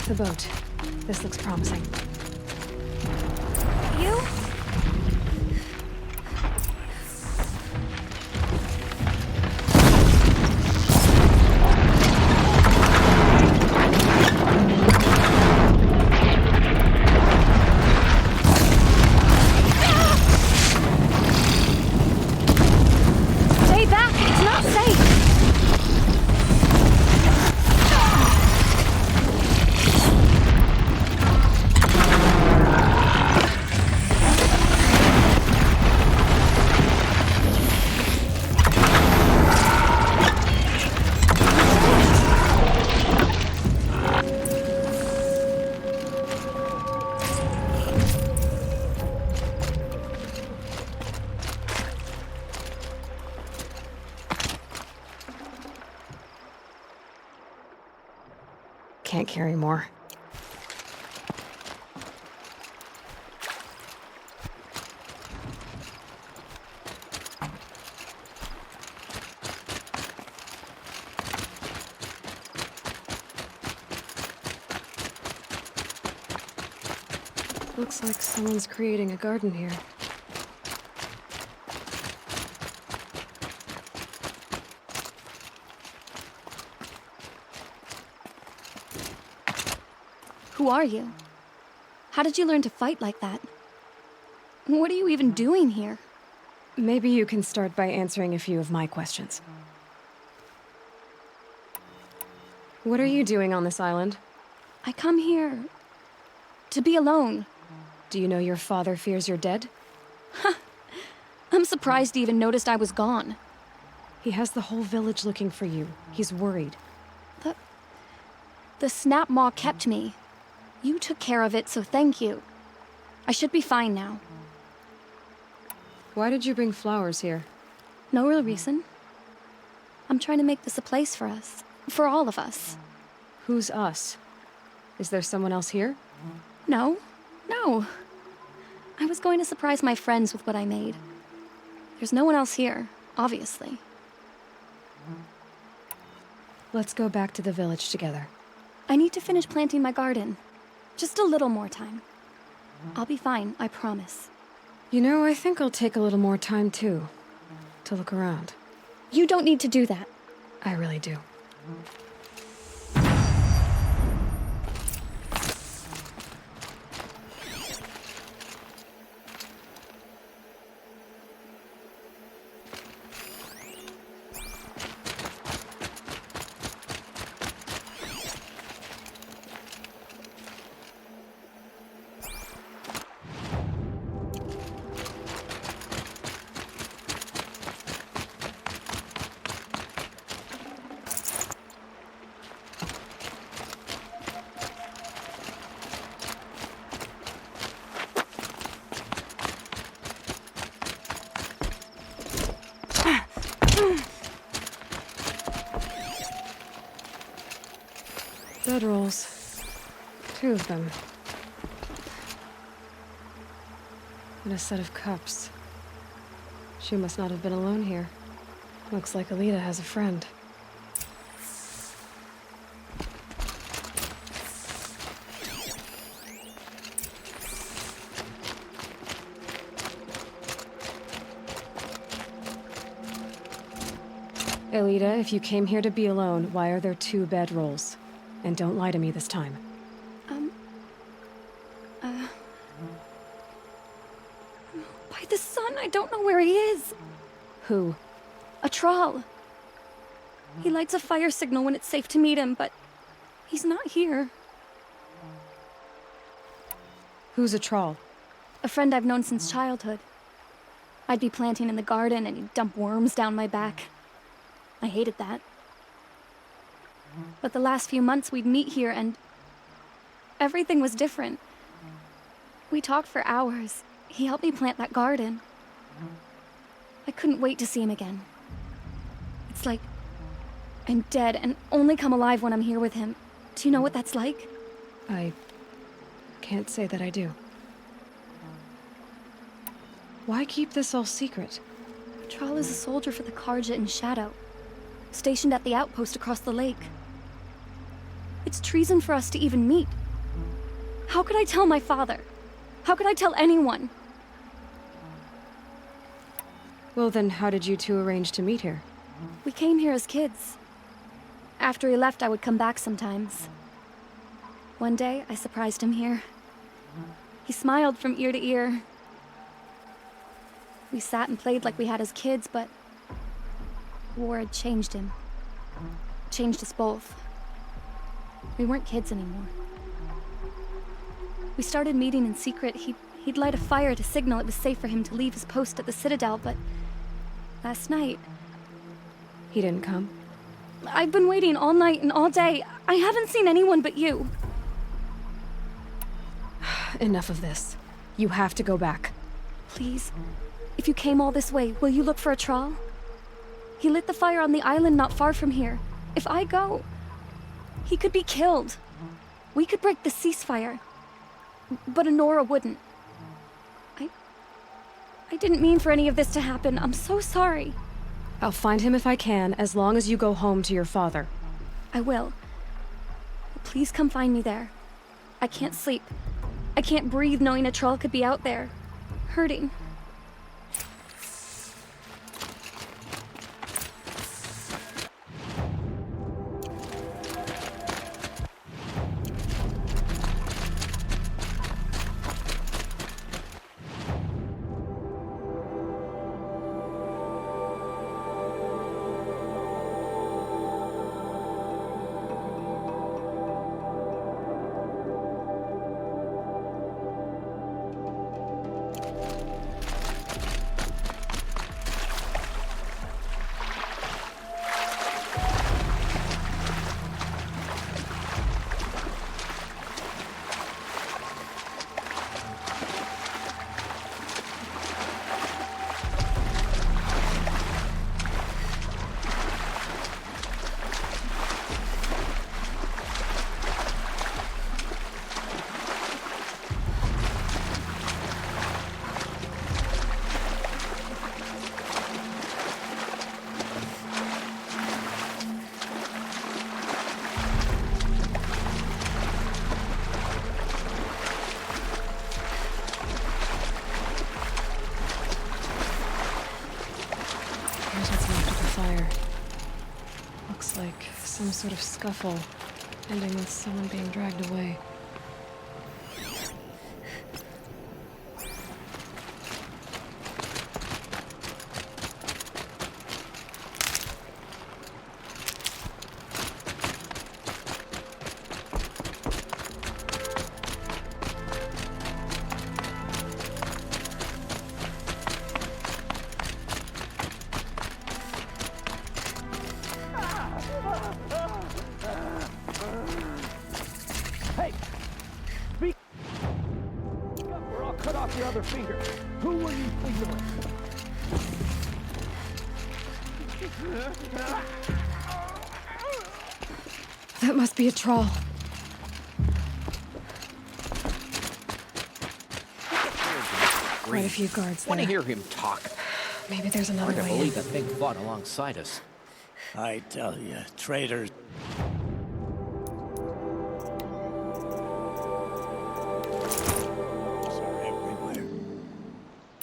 The boat. This looks promising. You? Stay back! It's not safe! Can't carry more. Looks like someone's creating a garden here. Who are you? How did you learn to fight like that? What are you even doing here? Maybe you can start by answering a few of my questions. What are you doing on this island? I come here to be alone. Do you know your father fears you're dead? I'm surprised he even noticed I was gone. He has the whole village looking for you. He's worried. The snap maw kept me. You took care of it, so thank you. I should be fine now. Why did you bring flowers here? No real reason. I'm trying to make this a place for us. For all of us. Who's us? Is there someone else here? No. I was going to surprise my friends with what I made. There's no one else here, obviously. Let's go back to the village together. I need to finish planting my garden. Just a little more time. I'll be fine, I promise. You know, I think I'll take a little more time too. To look around. You don't need to do that. I really do. Bedrolls. 2 of them. And a set of cups. She must not have been alone here. Looks like Alita has a friend. Alita, if you came here to be alone, why are there 2 bedrolls? And don't lie to me this time. By the sun, I don't know where he is. Who? A troll. He lights a fire signal when it's safe to meet him, but he's not here. Who's a troll? A friend I've known since childhood. I'd be planting in the garden and he'd dump worms down my back. I hated that. But the last few months we'd meet here and everything was different. We talked for hours. He helped me plant that garden. I couldn't wait to see him again. It's like I'm dead and only come alive when I'm here with him. Do you know what that's like? I can't say that I do. Why keep this all secret? Tral is a soldier for the Karja in Shadow, stationed at the outpost across the lake. It's treason for us to even meet. How could I tell my father? How could I tell anyone? Well then, how did you 2 arrange to meet here? We came here as kids. After he left, I would come back sometimes. One day, I surprised him here. He smiled from ear to ear. We sat and played like we had as kids, but war had changed him. Changed us both. We weren't kids anymore. We started meeting in secret. He'd light a fire to signal it was safe for him to leave his post at the Citadel, but last night... He didn't come? I've been waiting all night and all day. I haven't seen anyone but you. Enough of this. You have to go back. Please. If you came all this way, will you look for a Tral? He lit the fire on the island not far from here. If I go, he could be killed. We could break the ceasefire. But Honora wouldn't. I didn't mean for any of this to happen. I'm so sorry. I'll find him if I can, as long as you go home to your father. I will. Please come find me there. I can't sleep. I can't breathe knowing a troll could be out there, hurting. Some sort of scuffle, ending with someone being dragged away. That must be a troll. Quite a few guards there. Want to hear him talk? Maybe there's another Hard to way believe in. that thing fought alongside us. I tell you, traitors. Are everywhere.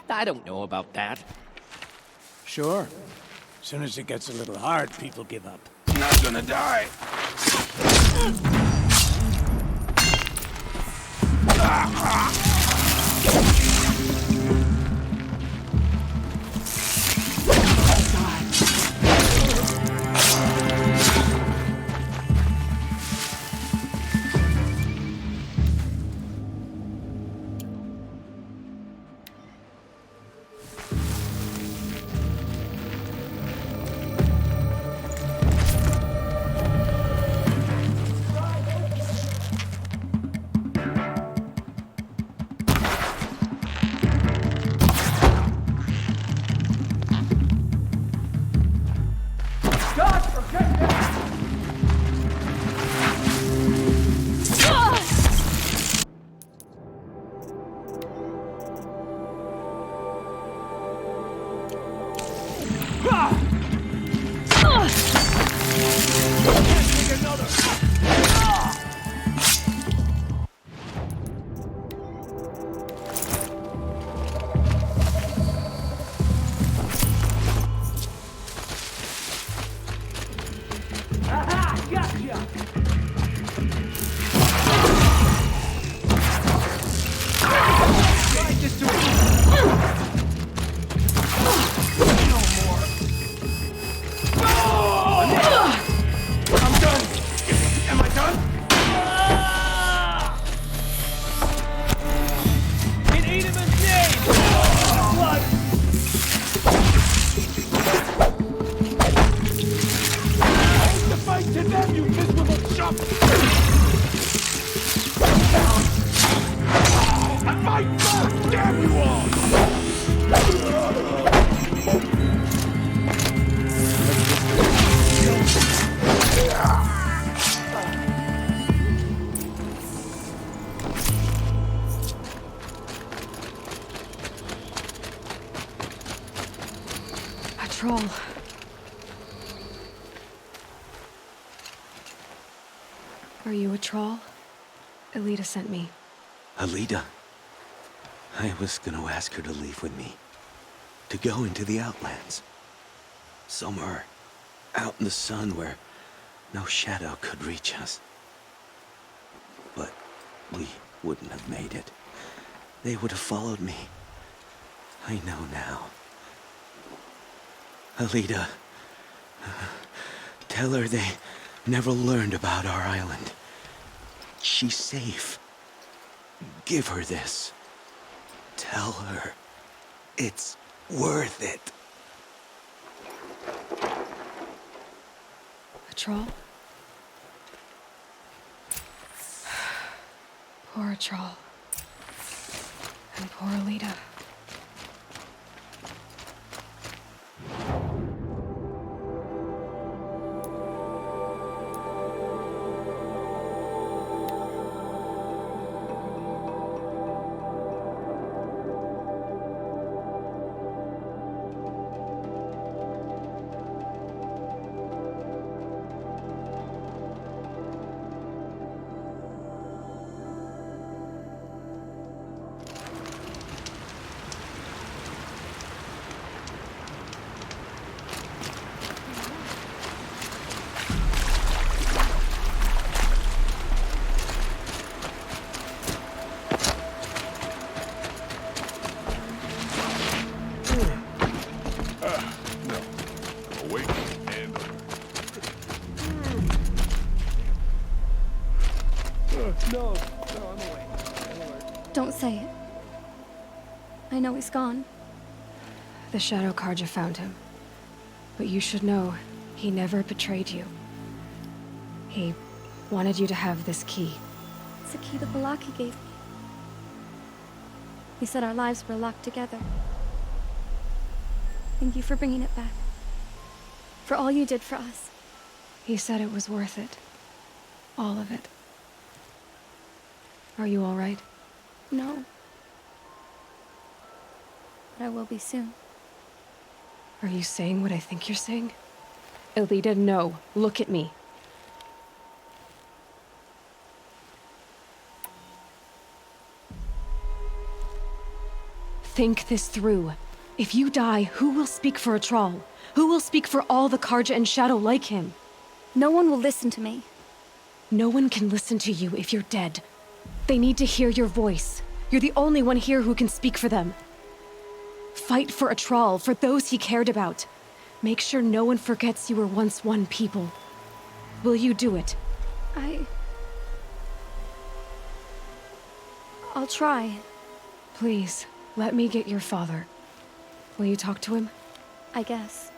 I don't know about that. Sure. As soon as it gets a little hard, people give up. Not gonna die. Are you a troll? Elita sent me. Alita. I was gonna ask her to leave with me. To go into the Outlands. Somewhere out in the sun where no shadow could reach us. But we wouldn't have made it. They would have followed me. I know now. Alita, tell her they never learned about our island. She's safe. Give her this. Tell her it's worth it. A troll? Poor troll. And poor Alita. Don't say it. I know he's gone. The Shadow Karja found him. But you should know, he never betrayed you. He wanted you to have this key. It's a key the Balaki gave me. He said our lives were locked together. Thank you for bringing it back. For all you did for us. He said it was worth it. All of it. Are you all right? No. But I will be soon. Are you saying what I think you're saying? Elita, no. Look at me. Think this through. If you die, who will speak for a Troll? Who will speak for all the Karja and Shadow like him? No one will listen to me. No one can listen to you if you're dead. They need to hear your voice. You're the only one here who can speak for them. Fight for a Troll, for those he cared about. Make sure no one forgets you were once one people. Will you do it? I'll try. Please, let me get your father. Will you talk to him? I guess.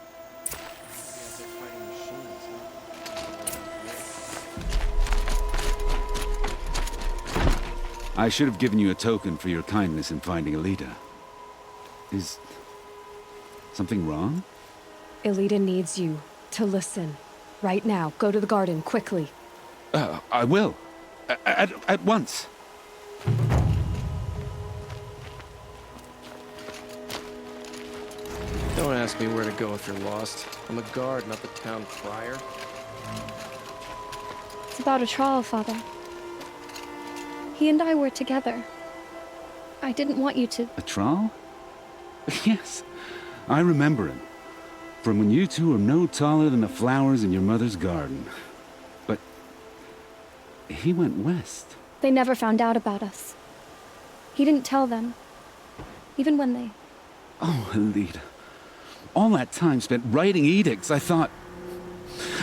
I should have given you a token for your kindness in finding Alita. Is something wrong? Elita needs you to listen. Right now, go to the garden, quickly. I will. At once. Don't ask me where to go if you're lost. I'm a guard, not the town crier. It's about a trial, Father. He and I were together. I didn't want you to... A trial? Yes, I remember him. From when you two were no taller than the flowers in your mother's garden. But he went west. They never found out about us. He didn't tell them. Even when they... Oh, Alita. All that time spent writing edicts, I thought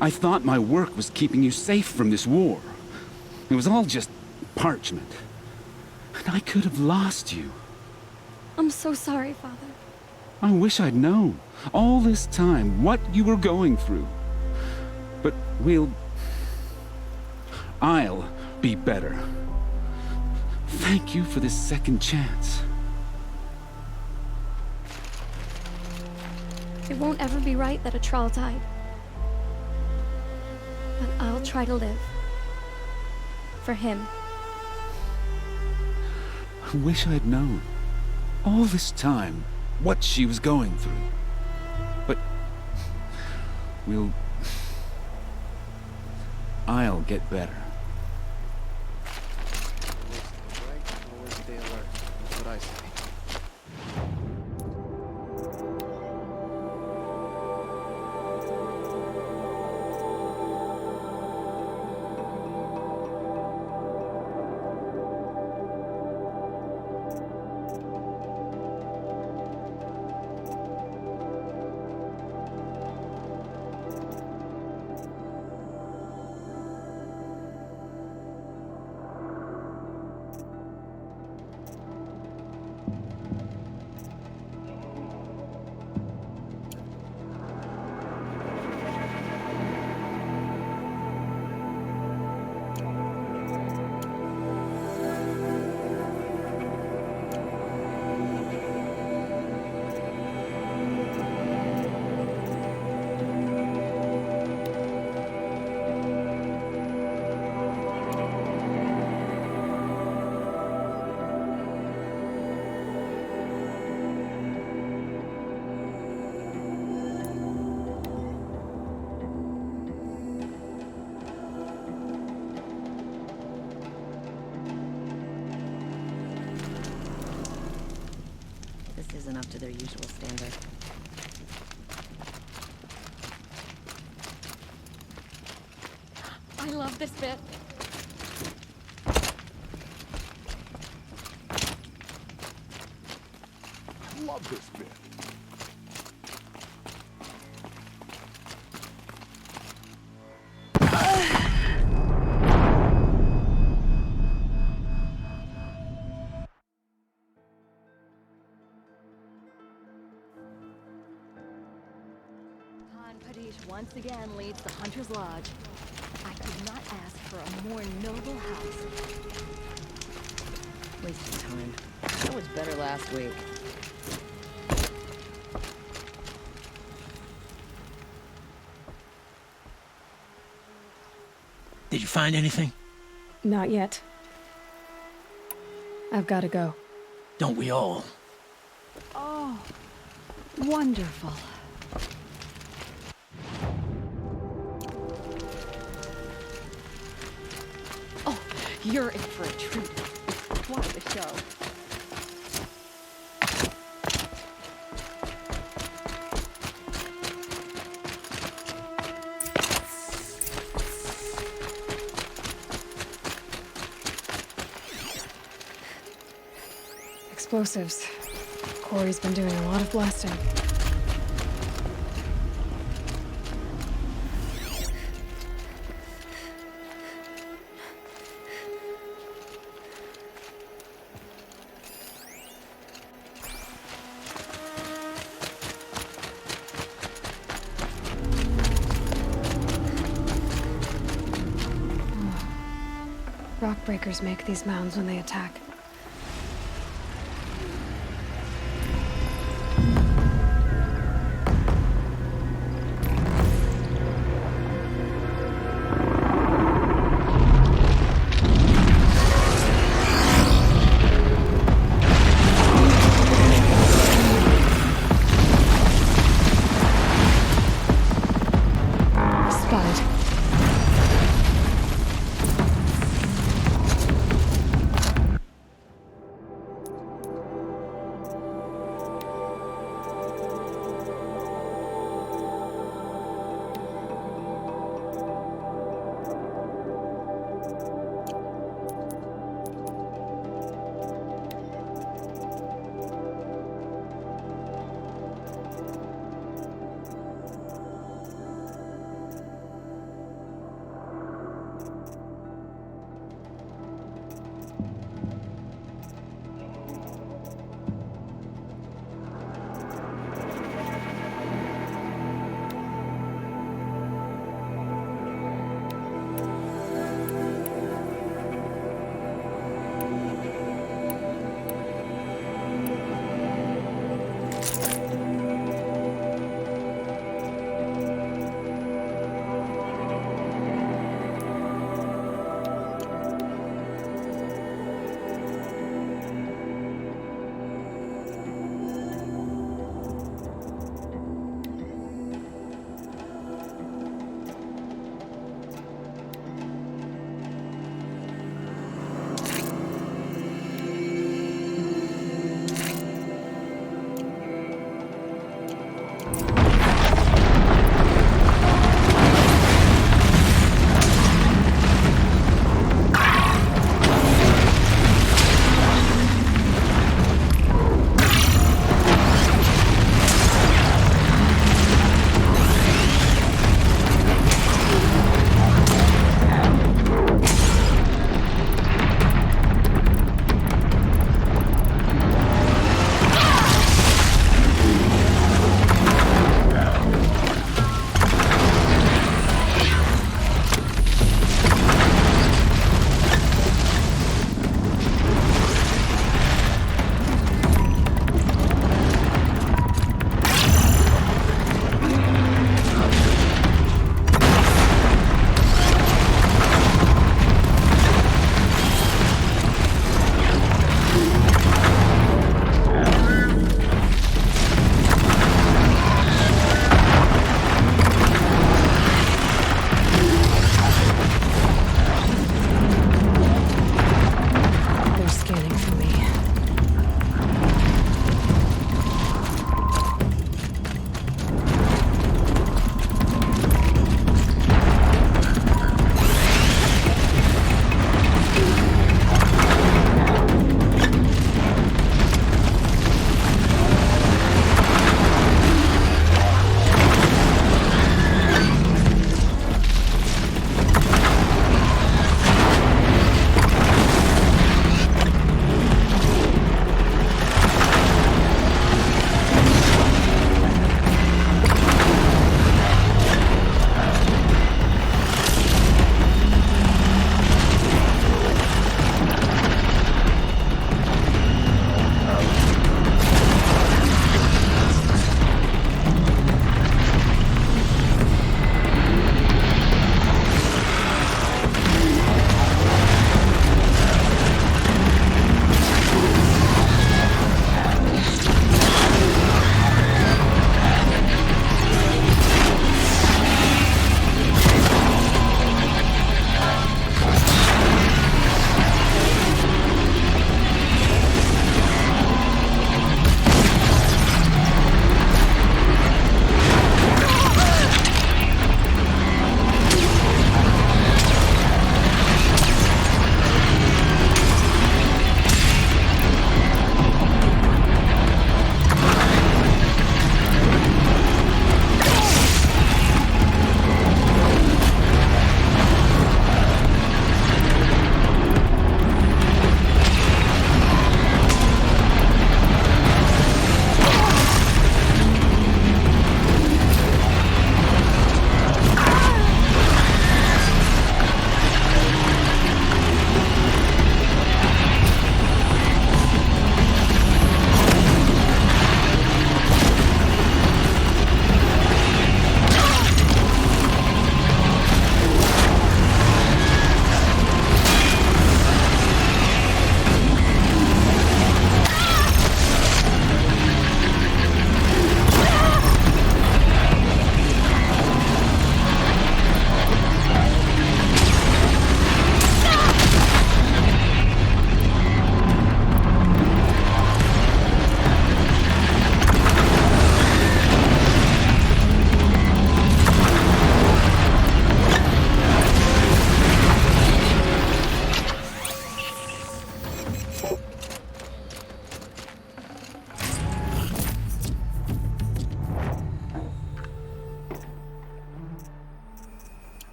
my work was keeping you safe from this war. It was all just parchment. And I could have lost you. I'm so sorry, Father. I wish I'd known, all this time, what you were going through. But I'll be better. Thank you for this second chance. It won't ever be right that a Thrall died. But I'll try to live. For him. I wish I'd known, all this time, what she was going through. But I'll get better. I say. This isn't up to their usual standard. I love this bit. I love this bit. Padish once again leads the Hunter's Lodge. I could not ask for a more noble house. Wasted time. That was better last week. Did you find anything? Not yet. I've got to go. Don't we all? Oh, wonderful. Oh, you're in for a treat. It's quite a show. Explosives. Corey's been doing a lot of blasting. Rock breakers make these mounds when they attack.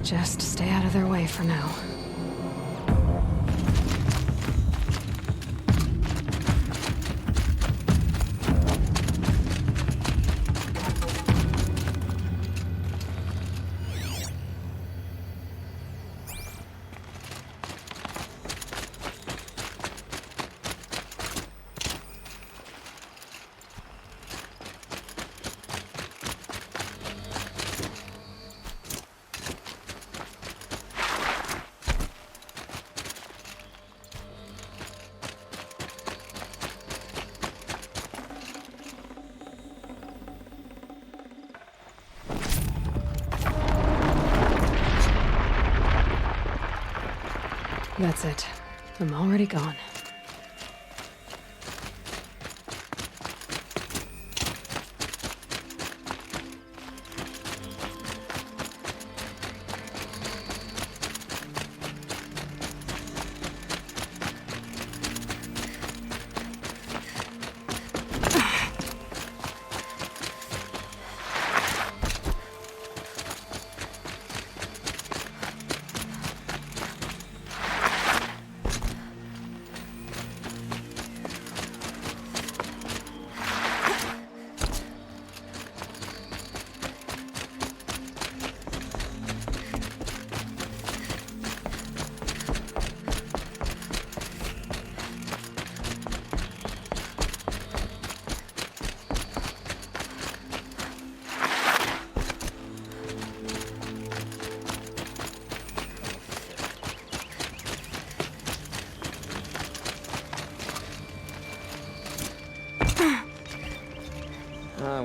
Just stay out of their way for now. That's it. I'm already gone.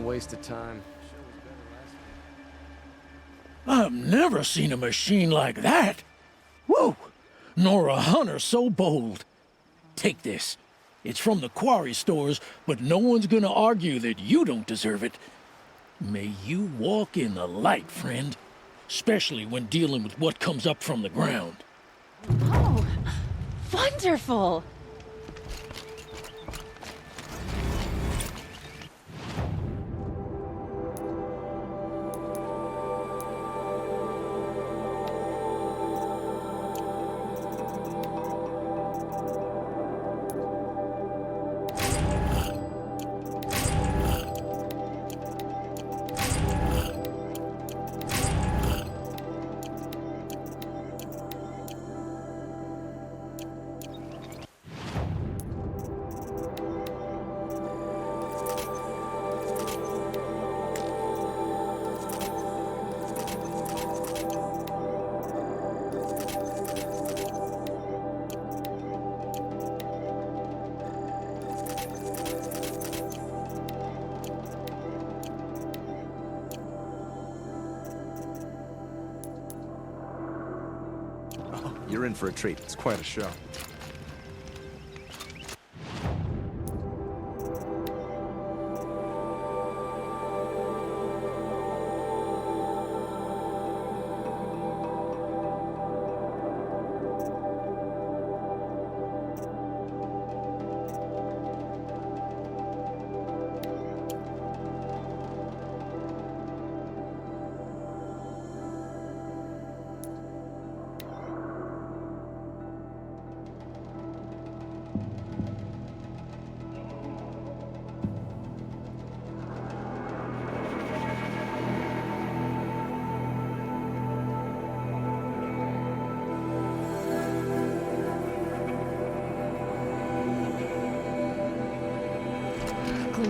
Waste of time. I've never seen a machine like that. Whoa! Nor a hunter so bold. Take this. It's from the quarry stores, but no one's gonna argue that you don't deserve it. May you walk in the light, friend. Especially when dealing with what comes up from the ground. Oh, wonderful! You're in for a treat. It's quite a show.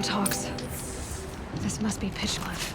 Talks. This must be Pitchcliff.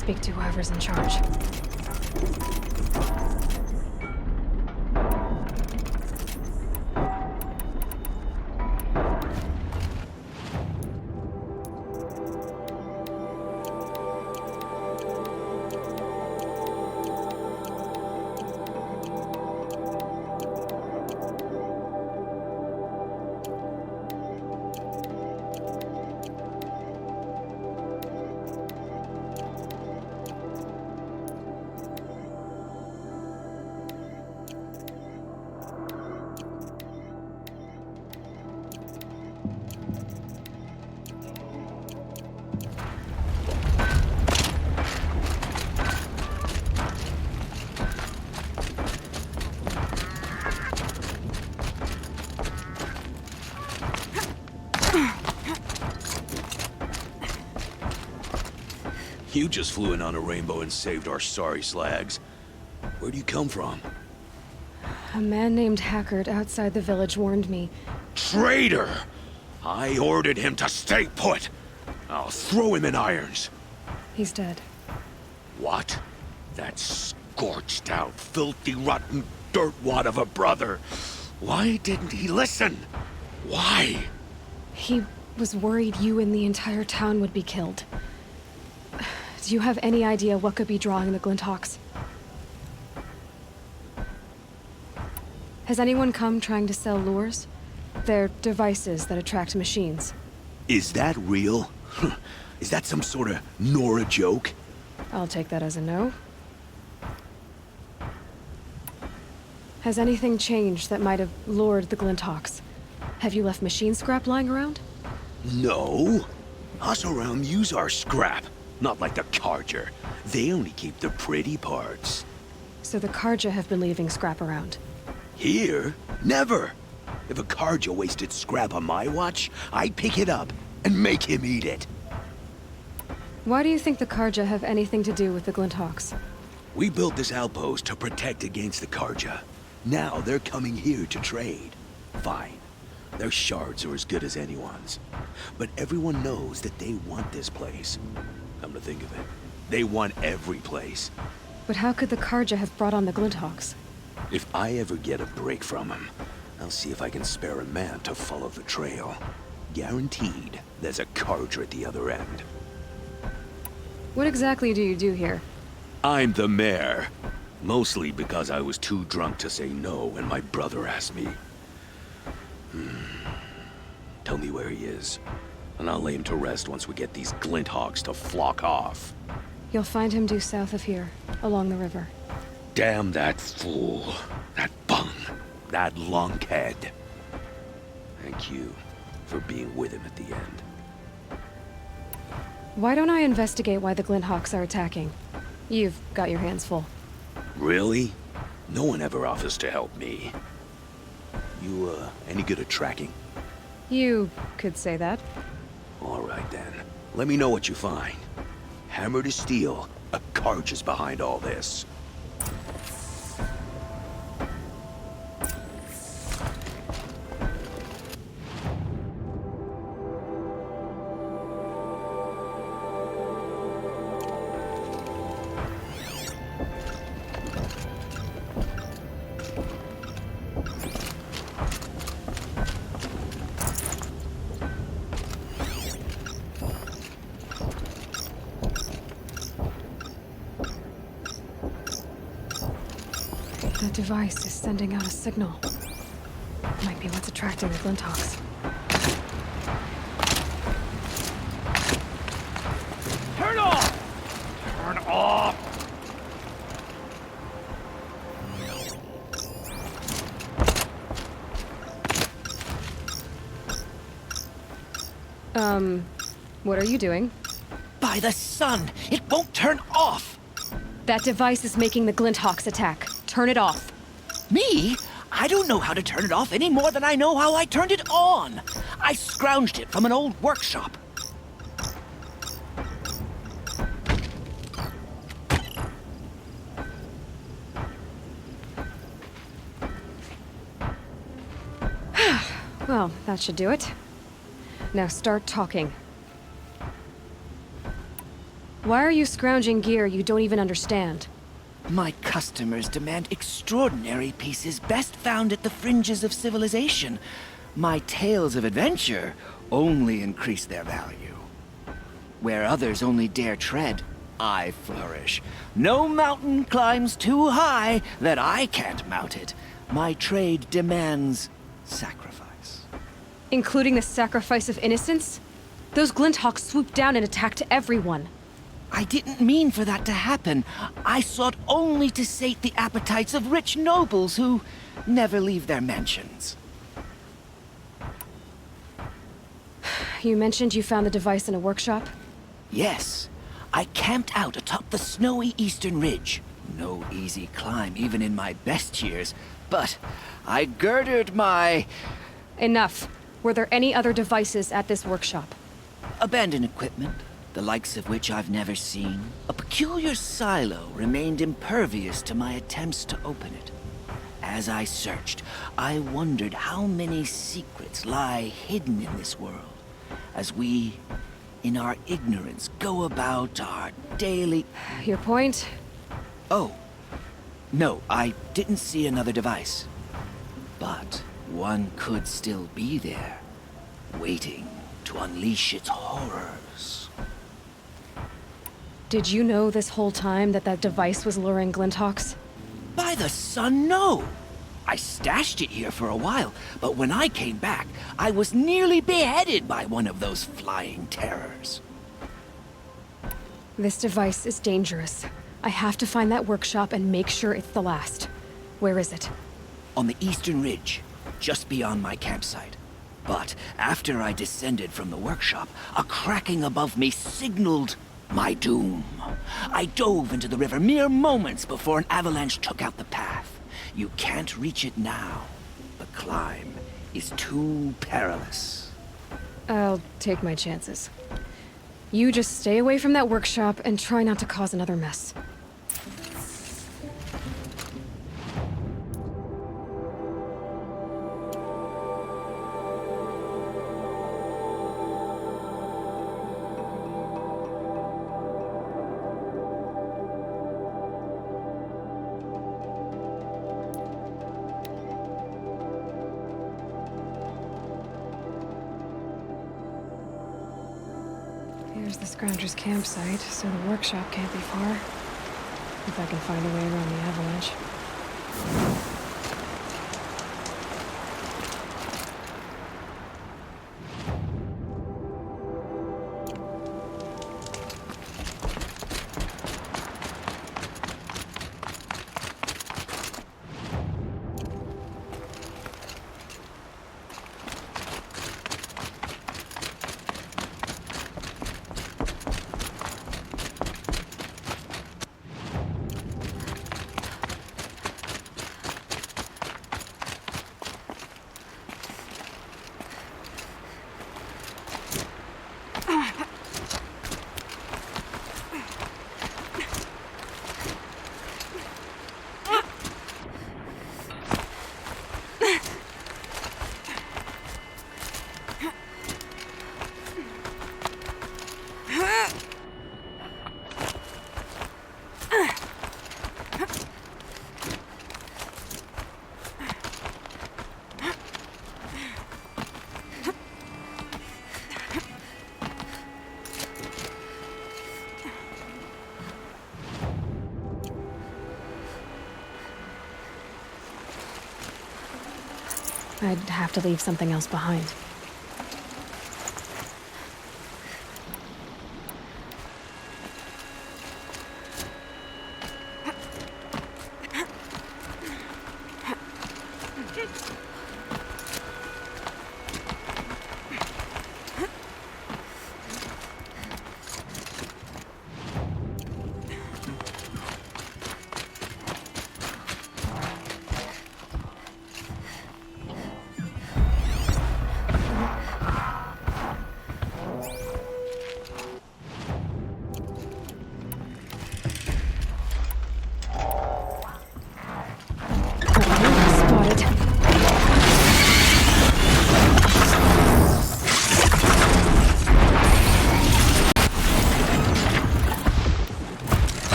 speak to whoever's in charge. You just flew in on a rainbow and saved our sorry slags. Where do you come from? A man named Hackard outside the village warned me. Traitor! I ordered him to stay put. I'll throw him in irons. He's dead. What? That scorched out, filthy, rotten dirtwad of a brother. Why didn't he listen? Why? He was worried you and the entire town would be killed. Do you have any idea what could be drawing the Glinthawks? Has anyone come trying to sell lures? They're devices that attract machines. Is that real? Is that some sort of Nora joke? I'll take that as a no. Has anything changed that might have lured the Glinthawks? Have you left machine scrap lying around? No. Us around use our scrap. Not like the Carja. They only keep the pretty parts. So the Carja have been leaving scrap around? Here? Never! If a Carja wasted scrap on my watch, I'd pick it up and make him eat it. Why do you think the Carja have anything to do with the Glinthawks? We built this outpost to protect against the Carja. Now they're coming here to trade. Fine. Their shards are as good as anyone's. But everyone knows that they want this place. Come to think of it, they want every place. But how could the Carja have brought on the Glinthawks? If I ever get a break from him, I'll see if I can spare a man to follow the trail. Guaranteed, there's a Carja at the other end. What exactly do you do here? I'm the mayor. Mostly because I was too drunk to say no when my brother asked me. Tell me where he is, and I'll lay him to rest once we get these Glinthawks to flock off. You'll find him due south of here, along the river. Damn that fool. That bung. That lunkhead. Thank you for being with him at the end. Why don't I investigate why the Glinthawks are attacking? You've got your hands full. Really? No one ever offers to help me. You, any good at tracking? You could say that. All right, then. Let me know what you find. Hammer to steel, a Carja's behind all this. That device is sending out a signal. Might be what's attracting the Glinthawks. Turn off! Turn off! What are you doing? By the sun! It won't turn off! That device is making the Glinthawks attack. Turn it off. Me? I don't know how to turn it off any more than I know how I turned it on. I scrounged it from an old workshop. Well, that should do it. Now start talking. Why are you scrounging gear you don't even understand? My customers demand extraordinary pieces best found at the fringes of civilization. My tales of adventure only increase their value. Where others only dare tread, I flourish. No mountain climbs too high that I can't mount it. My trade demands sacrifice. Including the sacrifice of innocence? Those Glinthawks swooped down and attacked everyone. I didn't mean for that to happen. I sought only to sate the appetites of rich nobles who never leave their mansions. You mentioned you found the device in a workshop? Yes. I camped out atop the snowy eastern ridge. No easy climb, even in my best years. But I girded my... Enough. Were there any other devices at this workshop? abandoned equipment, the likes of which I've never seen. A peculiar silo remained impervious to my attempts to open it. As I searched, I wondered how many secrets lie hidden in this world, as we, in our ignorance, go about our daily... Your point? Oh, no, I didn't see another device. But one could still be there, waiting to unleash its horrors. Did you know this whole time that that device was luring Glinthawks? By the sun, no! I stashed it here for a while, but when I came back, I was nearly beheaded by one of those flying terrors. This device is dangerous. I have to find that workshop and make sure it's the last. Where is it? On the eastern ridge, just beyond my campsite. But after I descended from the workshop, a cracking above me signaled my doom. I dove into the river mere moments before an avalanche took out the path. You can't reach it now. The climb is too perilous. I'll take my chances. You just stay away from that workshop and try not to cause another mess. Here's the Scrounger's campsite, so the workshop can't be far. If I can find a way around the avalanche. I'd have to leave something else behind.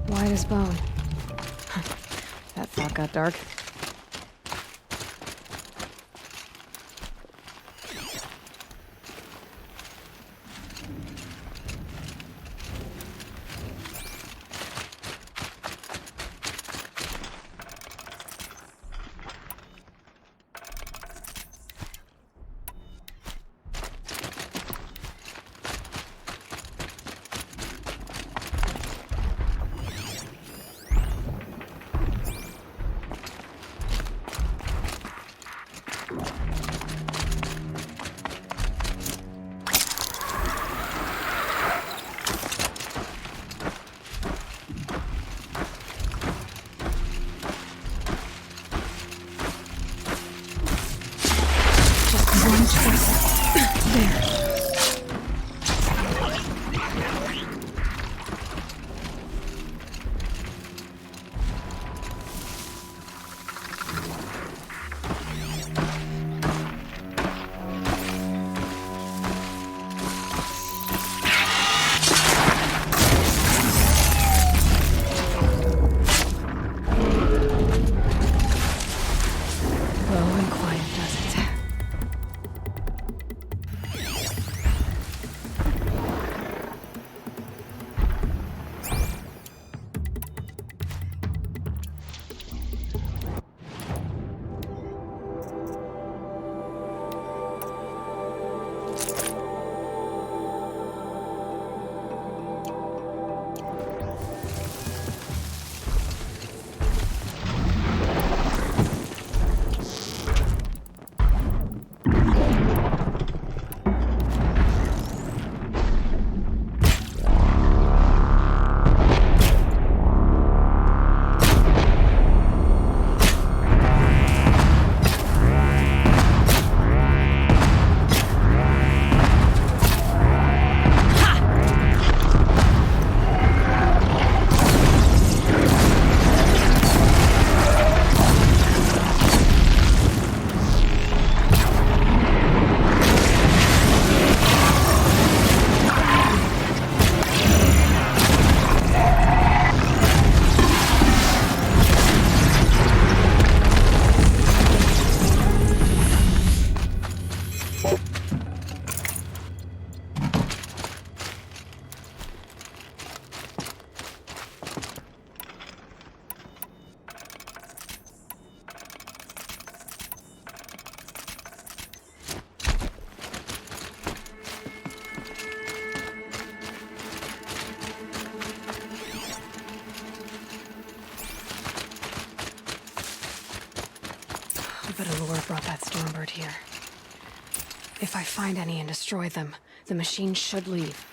White as bone. That thought got dark. But Allure brought that Stormbird here. If I find any and destroy them, the machine should leave.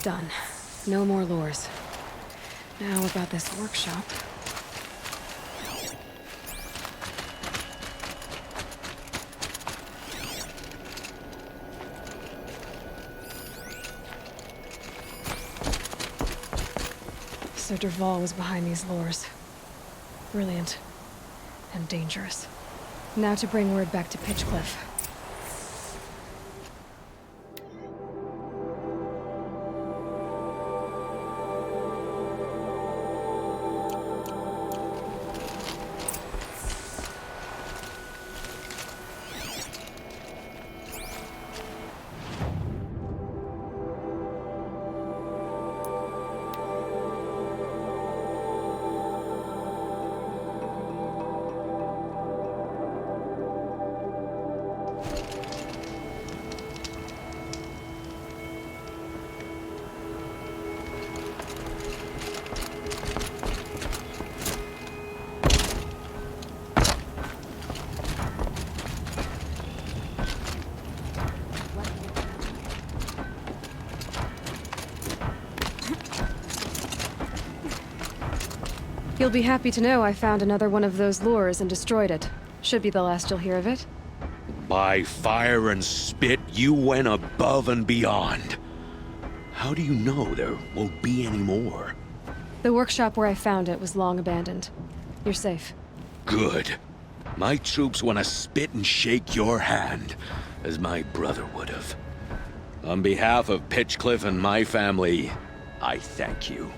Done. No more lures. Now about this workshop. So Dervahl was behind these lures. Brilliant. And dangerous. Now to bring word back to Pitchcliff. You'll be happy to know I found another one of those lures and destroyed it. Should be the last you'll hear of it. By fire and spit, you went above and beyond. How do you know there won't be any more? The workshop where I found it was long abandoned. You're safe. Good. My troops want to spit and shake your hand, as my brother would have. On behalf of Pitchcliff and my family, I thank you.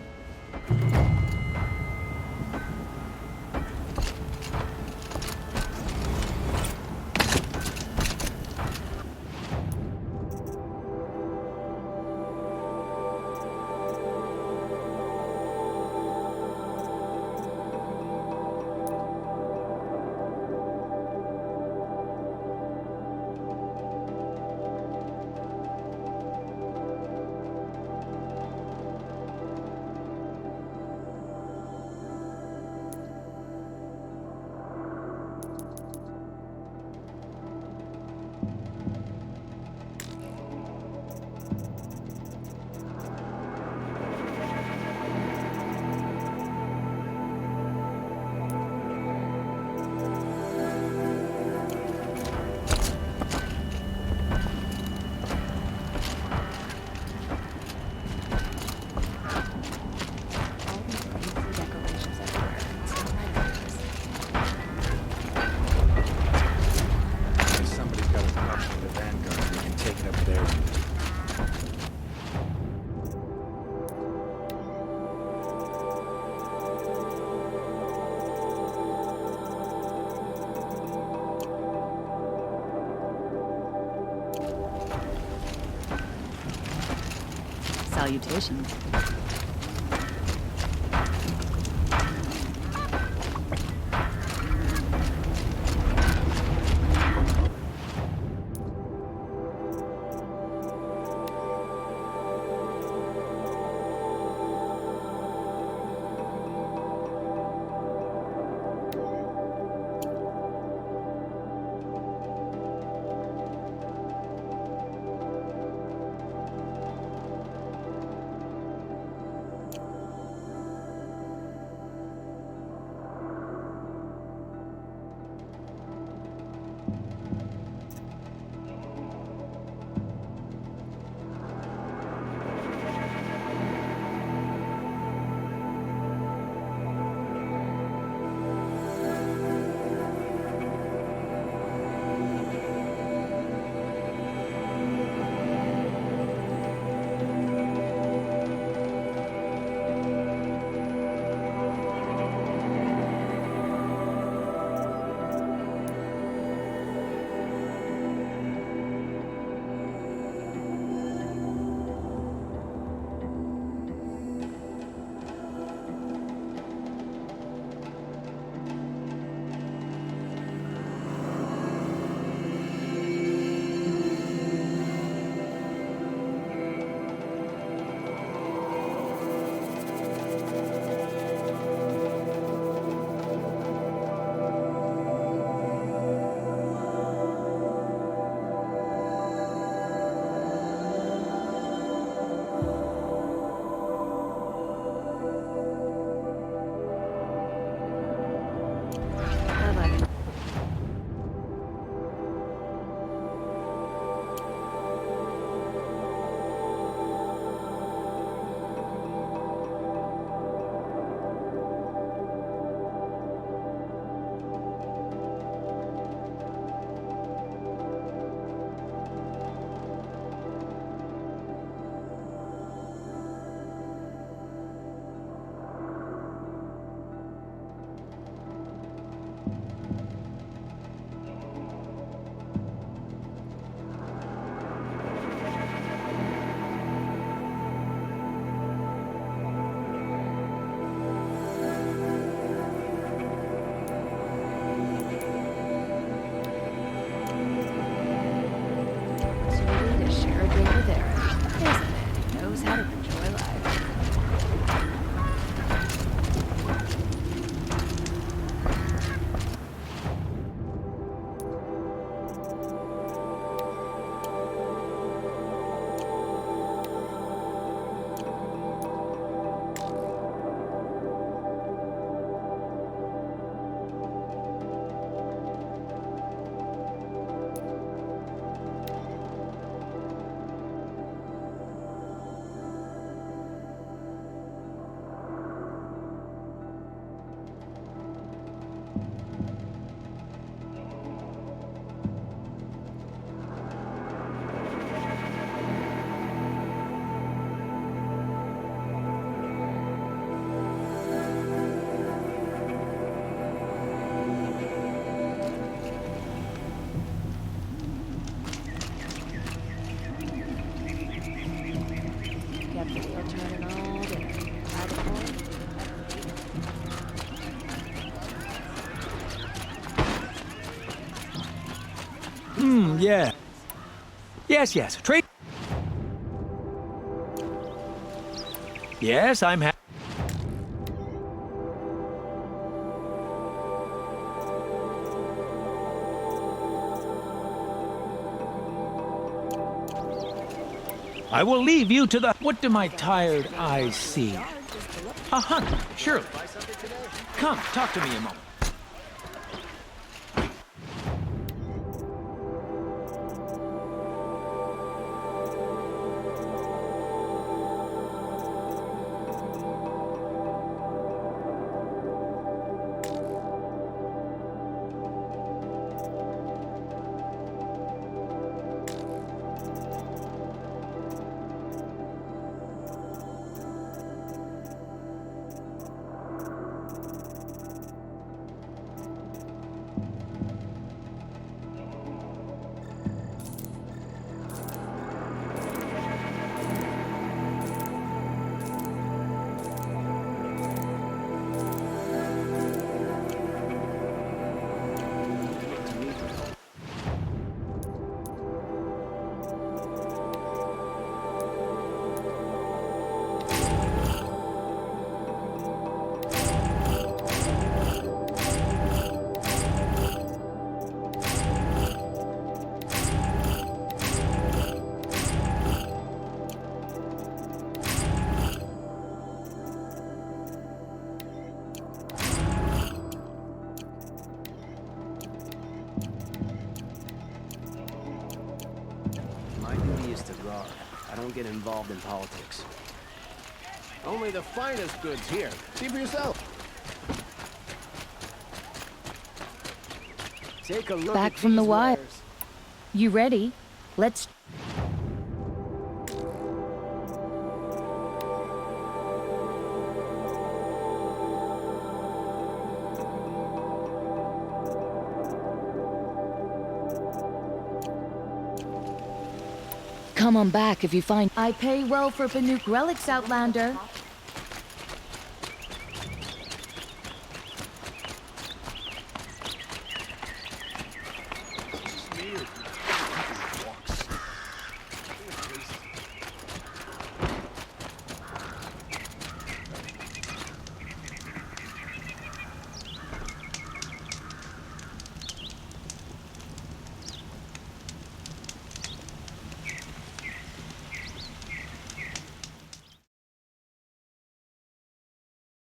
Somebody's got a copy of the Vanguard. We can take it up there. Salutations. Drink with Aaron. There's a man who knows how to enjoy life. Kept the wheel turning all day. By the point. Yeah. Yes. Yes, I'm happy. I will leave you to the... What do my tired eyes see? A hunt, surely. Come, talk to me a moment. My duty is to guard. I don't get involved in politics. Only the finest goods here. See for yourself. Take a look Back at from the these wire. wares. You ready? Let's... Come on back if you find... I pay well for Banuk relics, Outlander.